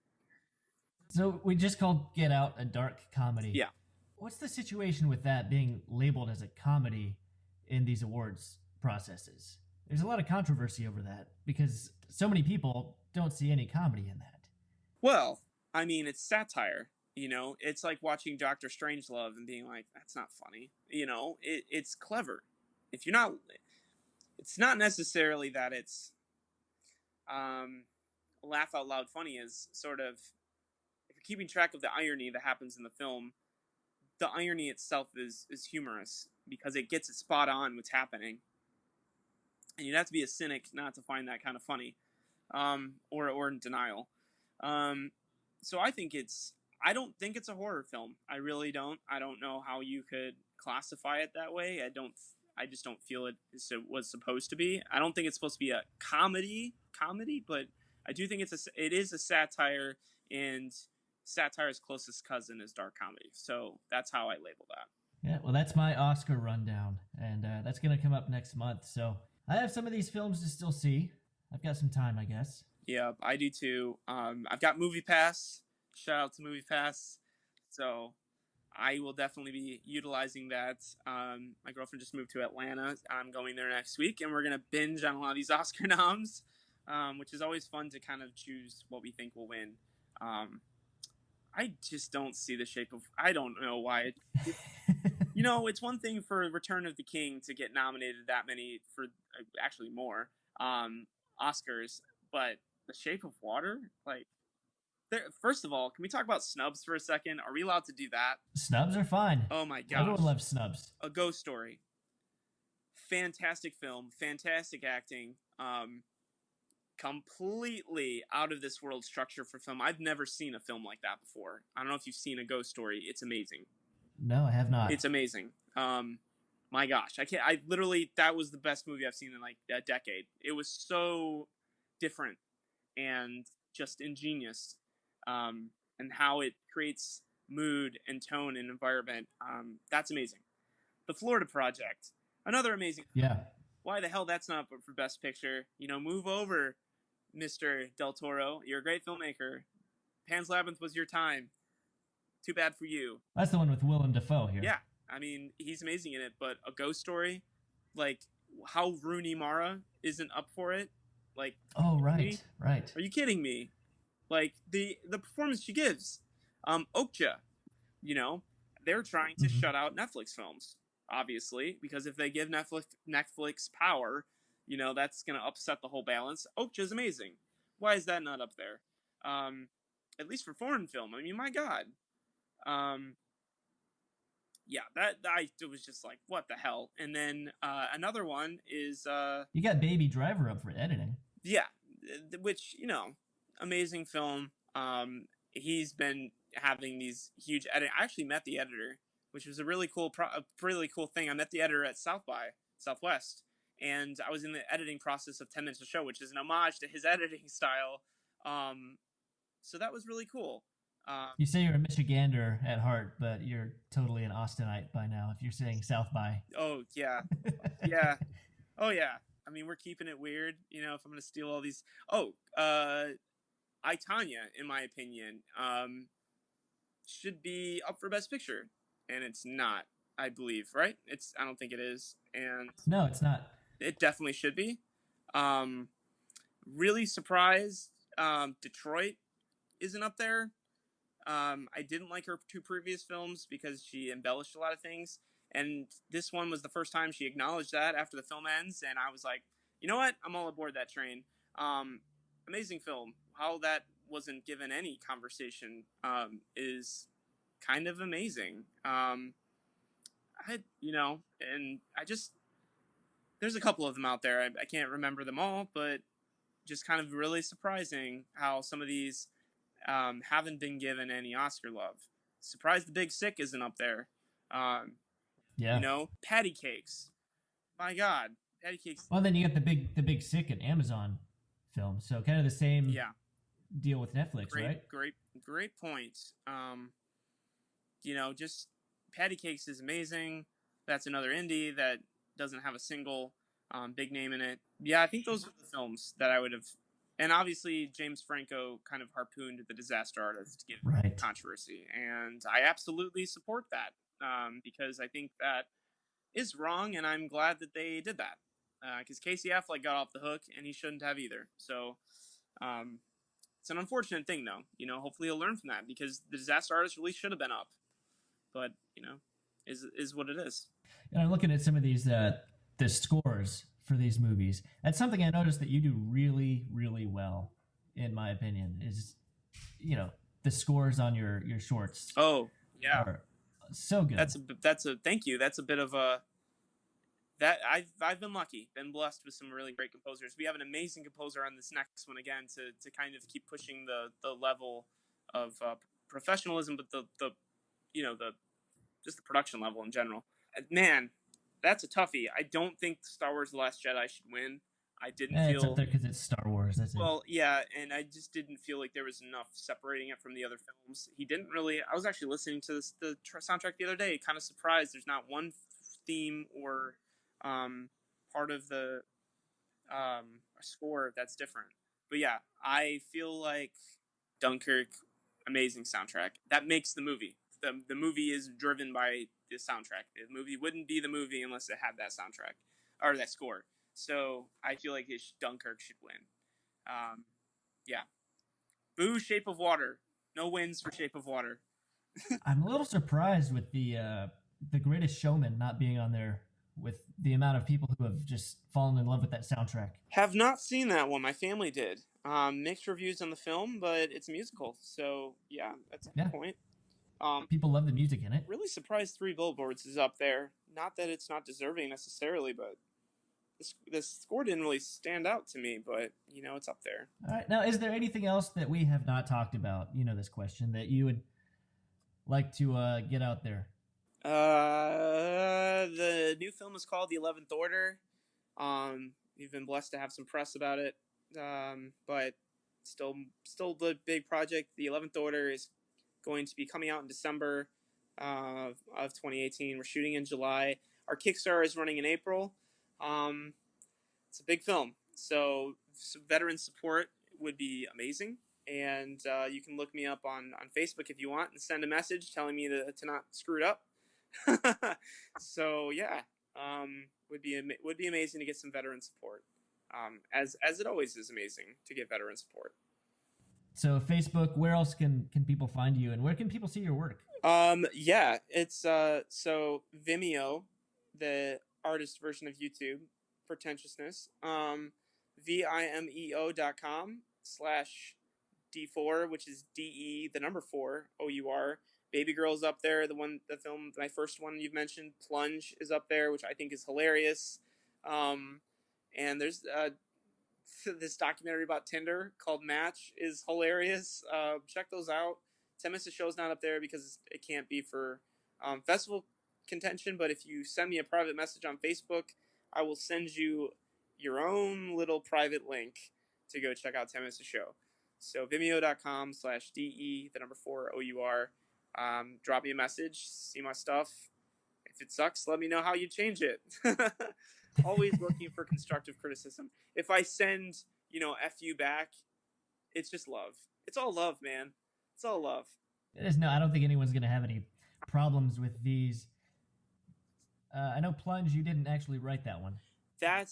So we just called Get Out a dark comedy. Yeah. What's the situation with that being labeled as a comedy in these awards processes? There's a lot of controversy over that because so many people don't see any comedy in that. Well, I mean, it's satire. It's like watching Dr. Strangelove and being like, that's not funny. It's clever. It's not necessarily that it's laugh out loud funny. Is sort of, if you're keeping track of the irony that happens in the film, the irony itself is humorous because it gets it spot on what's happening. And you'd have to be a cynic not to find that kind of funny, or in denial. So I don't think it's a horror film. I really don't. I don't know how you could classify it that way. I just don't feel it was supposed to be. I don't think it's supposed to be a comedy, but I do think it is a satire, and satire's closest cousin is dark comedy. So that's how I label that. Yeah, well, that's my Oscar rundown, and that's going to come up next month. So I have some of these films to still see. I've got some time, I guess. Yeah, I do too. I've got Movie Pass. Shout out to Movie Pass. So I will definitely be utilizing that. My girlfriend just moved to Atlanta. I'm going there next week, and we're going to binge on a lot of these Oscar noms, which is always fun to kind of choose what we think will win. I just don't see The Shape of... I don't know why. It's one thing for Return of the King to get nominated that many, for actually more, Oscars, but The Shape of Water? First of all, can we talk about Snubs for a second? Are we allowed to do that? Snubs are fine. Oh my gosh. Everyone loves Snubs. A Ghost Story. Fantastic film. Fantastic acting. Completely out of this world structure for film. I've never seen a film like that before. I don't know if you've seen A Ghost Story. It's amazing. No, I have not. It's amazing. My gosh. That was the best movie I've seen in like a decade. It was so different and just ingenious. And how it creates mood and tone and environment. That's amazing. The Florida Project. Another amazing. Yeah. Why the hell that's not up for Best Picture? Move over, Mr. Del Toro. You're a great filmmaker. Pan's Labyrinth was your time. Too bad for you. That's the one with Willem Dafoe here. Yeah, I mean, he's amazing in it, but A Ghost Story, like, how Rooney Mara isn't up for it? Like, oh, right. Are you kidding me? Like, the performance she gives. Okja, they're trying to shut out Netflix films, obviously, because if they give Netflix power, that's going to upset the whole balance. Okja's amazing. Why is that not up there? At least for foreign film. I mean, my God. Yeah, it was just like, what the hell? And then another one is you got Baby Driver up for editing. Yeah, which amazing film. He's been having these huge edit. I actually met the editor, which was a really cool thing. I met the editor at South by Southwest, and I was in the editing process of 10 Minutes to Show, which is an homage to his editing style. So that was really cool. You say you're a Michigander at heart, but you're totally an Austinite by now, if you're saying South by. Oh, yeah. Yeah. Oh, yeah. I mean, we're keeping it weird, if I'm going to steal all these. Oh, I, Tonya, in my opinion, should be up for Best Picture. And it's not, I believe, right? I don't think it is. And no, it's not. It definitely should be. Really surprised Detroit isn't up there. I didn't like her two previous films because she embellished a lot of things. And this one was the first time she acknowledged that after the film ends. And I was like, you know what? I'm all aboard that train. Amazing film. How that wasn't given any conversation is kind of amazing. There's a couple of them out there. I can't remember them all, but just kind of really surprising how some of these haven't been given any Oscar love. Surprised The Big Sick isn't up there. Yeah. Patty Cakes. My God, Patty Cakes. Well, then you got the Big Sick, an Amazon film, so kind of the same deal with Netflix, right? Great point. Just Patty Cakes is amazing. That's another indie that doesn't have a single big name in it. Yeah, I think those are the films that I would have. And obviously, James Franco kind of harpooned the Disaster Artist to give controversy. And I absolutely support that because I think that is wrong, and I'm glad that they did that. Because Casey Affleck got off the hook, and he shouldn't have either. So it's an unfortunate thing, though. Hopefully he'll learn from that, because the Disaster Artist really should have been up. But, is what it is. And I'm looking at some of these the scores for these movies. That's something I noticed that you do really, really well, in my opinion, is, the scores on your shorts. Oh, yeah. Are so good. That's a thank you. That's a bit of a, that I've been lucky, been blessed with some really great composers. We have an amazing composer on this next one again to kind of keep pushing the level of professionalism, but the just the production level in general. Man, that's a toughie. I don't think Star Wars: The Last Jedi should win. I didn't feel it's up there because it's Star Wars. That's well, yeah, and I just didn't feel like there was enough separating it from the other films. He didn't really. I was actually listening to the soundtrack the other day, kind of surprised. There's not one theme or part of the score that's different. But yeah, I feel like Dunkirk, amazing soundtrack. That makes the movie. The movie is driven by the soundtrack. The movie wouldn't be the movie unless it had that soundtrack or that score. So I feel like Dunkirk should win. Yeah. Boo, Shape of Water. No wins for Shape of Water. I'm a little surprised with the Greatest Showman not being on there, with the amount of people who have just fallen in love with that soundtrack. Have not seen that one. My family did. Mixed reviews on the film, but it's a musical. So yeah, that's a good point. People love the music in it. Really surprised Three Billboards is up there. Not that it's not deserving necessarily, but the score didn't really stand out to me, but it's up there. All right. Now, is there anything else that we have not talked about, this question, that you would like to get out there? The new film is called The 11th Order. We've been blessed to have some press about it, but still the big project. The 11th Order is going to be coming out in December of 2018. We're shooting in July. Our Kickstarter is running in April. It's a big film, so some veteran support would be amazing. And you can look me up on Facebook if you want and send a message telling me to not screw it up. So yeah, would be amazing to get some veteran support. As it always is amazing to get veteran support. So Facebook, where else can people find you, and where can people see your work? Yeah, it's so Vimeo, the artist version of YouTube, pretentiousness. Vimeo.com/DeFour, which is DE the number 4 OUR. Baby Girl's up there. The film, my first one you've mentioned, Plunge, is up there, which I think is hilarious. And there's this documentary about Tinder called Match is hilarious. Check those out. 10 Minutes of Show's not up there because it can't be for festival contention, but if you send me a private message on Facebook, I will send you your own little private link to go check out 10 Minutes of Show. So vimeo.com/DE the number 4 OUR. Drop me a message, see my stuff. If it sucks, let me know how you change it. Always looking for constructive criticism. If I send, F you back, it's just love. It's all love, man. It's all love. I don't think anyone's going to have any problems with these. I know Plunge, you didn't actually write that one. That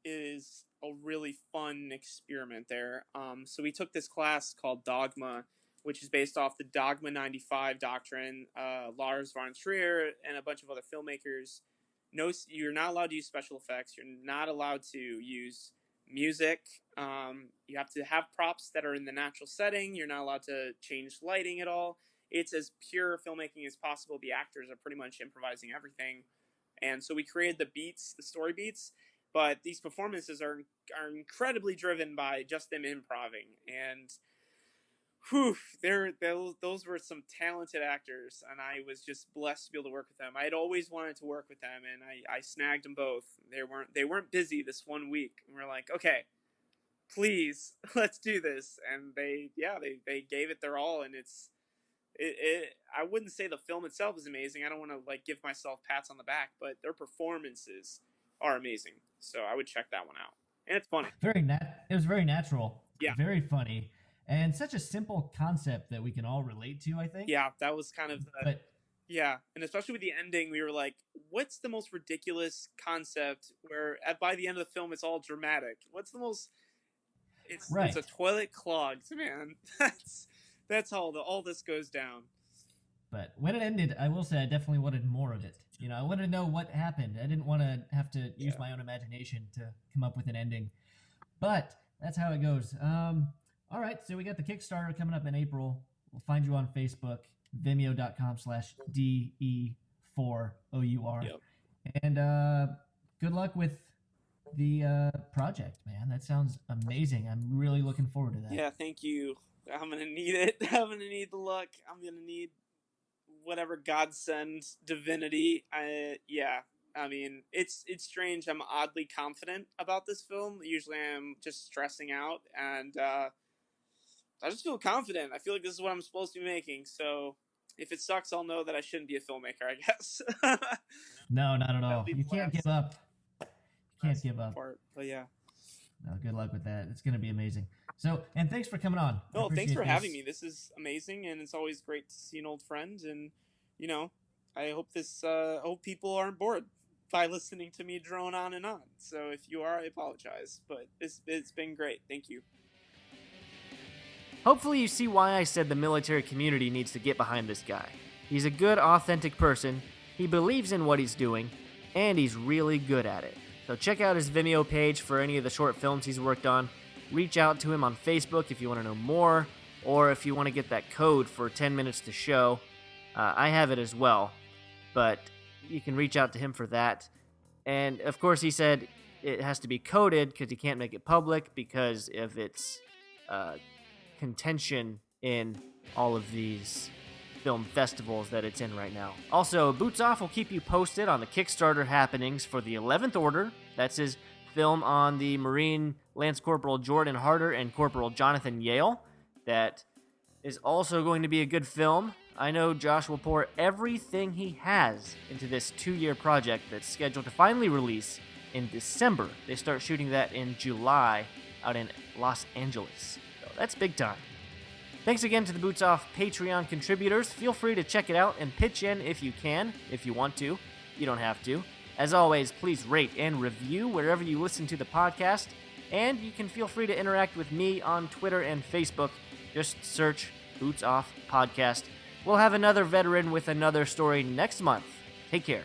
is a really fun experiment there. So we took this class called Dogma, which is based off the Dogma 95 doctrine. Lars von Trier and a bunch of other filmmakers. No, you're not allowed to use special effects. You're not allowed to use music. You have to have props that are in the natural setting. You're not allowed to change lighting at all. It's as pure filmmaking as possible. The actors are pretty much improvising everything. And so we created the beats, the story beats, but these performances are incredibly driven by just them improvising. And those were some talented actors, and I was just blessed to be able to work with them. I had always wanted to work with them, and I snagged them both. They weren't busy this one week, and we're like, okay, please, let's do this. And they gave it their all, and I wouldn't say the film itself is amazing. I don't want to give myself pats on the back, but their performances are amazing. So I would check that one out, and it's funny. It was very natural. Yeah, very funny. And such a simple concept that we can all relate to, I think. Yeah, that was kind of yeah, and especially with the ending, we were like, what's the most ridiculous concept where by the end of the film it's all dramatic? What's the most... It's a toilet clogged, man. That's how all this goes down. But when it ended, I will say I definitely wanted more of it. I wanted to know what happened. I didn't want to have to use my own imagination to come up with an ending. But that's how it goes. All right, so we got the Kickstarter coming up in April. We'll find you on Facebook, vimeo.com/DE4OUR. Yep. And good luck with the project, man. That sounds amazing. I'm really looking forward to that. Yeah, thank you. I'm going to need it. I'm going to need the luck. I'm going to need whatever God sends divinity. I mean, it's strange. I'm oddly confident about this film. Usually I'm just stressing out, and I just feel confident. I feel like this is what I'm supposed to be making. So if it sucks, I'll know that I shouldn't be a filmmaker, I guess. No, not at all. You can't give up. You can't give up. But yeah. No, good luck with that. It's going to be amazing. So, and thanks for coming on. No, thanks for having me. This is amazing, and it's always great to see an old friend. And, I hope hope people aren't bored by listening to me drone on and on. So if you are, I apologize. But it's been great. Thank you. Hopefully you see why I said the military community needs to get behind this guy. He's a good, authentic person, he believes in what he's doing, and he's really good at it. So check out his Vimeo page for any of the short films he's worked on. Reach out to him on Facebook if you want to know more, or if you want to get that code for 10 minutes to show. I have it as well, but you can reach out to him for that. And of course he said it has to be coded because he can't make it public because of its contention in all of these film festivals that it's in right now. Also, Boots Off will keep you posted on the Kickstarter happenings for the 11th Order. That's his film on the Marine Lance Corporal Jordan Harder and Corporal Jonathan Yale. That is also going to be a good film. I know Josh will pour everything he has into this 2-year project that's scheduled to finally release in December. They start shooting that in July out in Los Angeles. So that's big time. Thanks again to the Boots Off Patreon contributors. Feel free to check it out and pitch in if you can, if you want to. You don't have to. As always, please rate and review wherever you listen to the podcast. And you can feel free to interact with me on Twitter and Facebook. Just search Boots Off Podcast. We'll have another veteran with another story next month. Take care.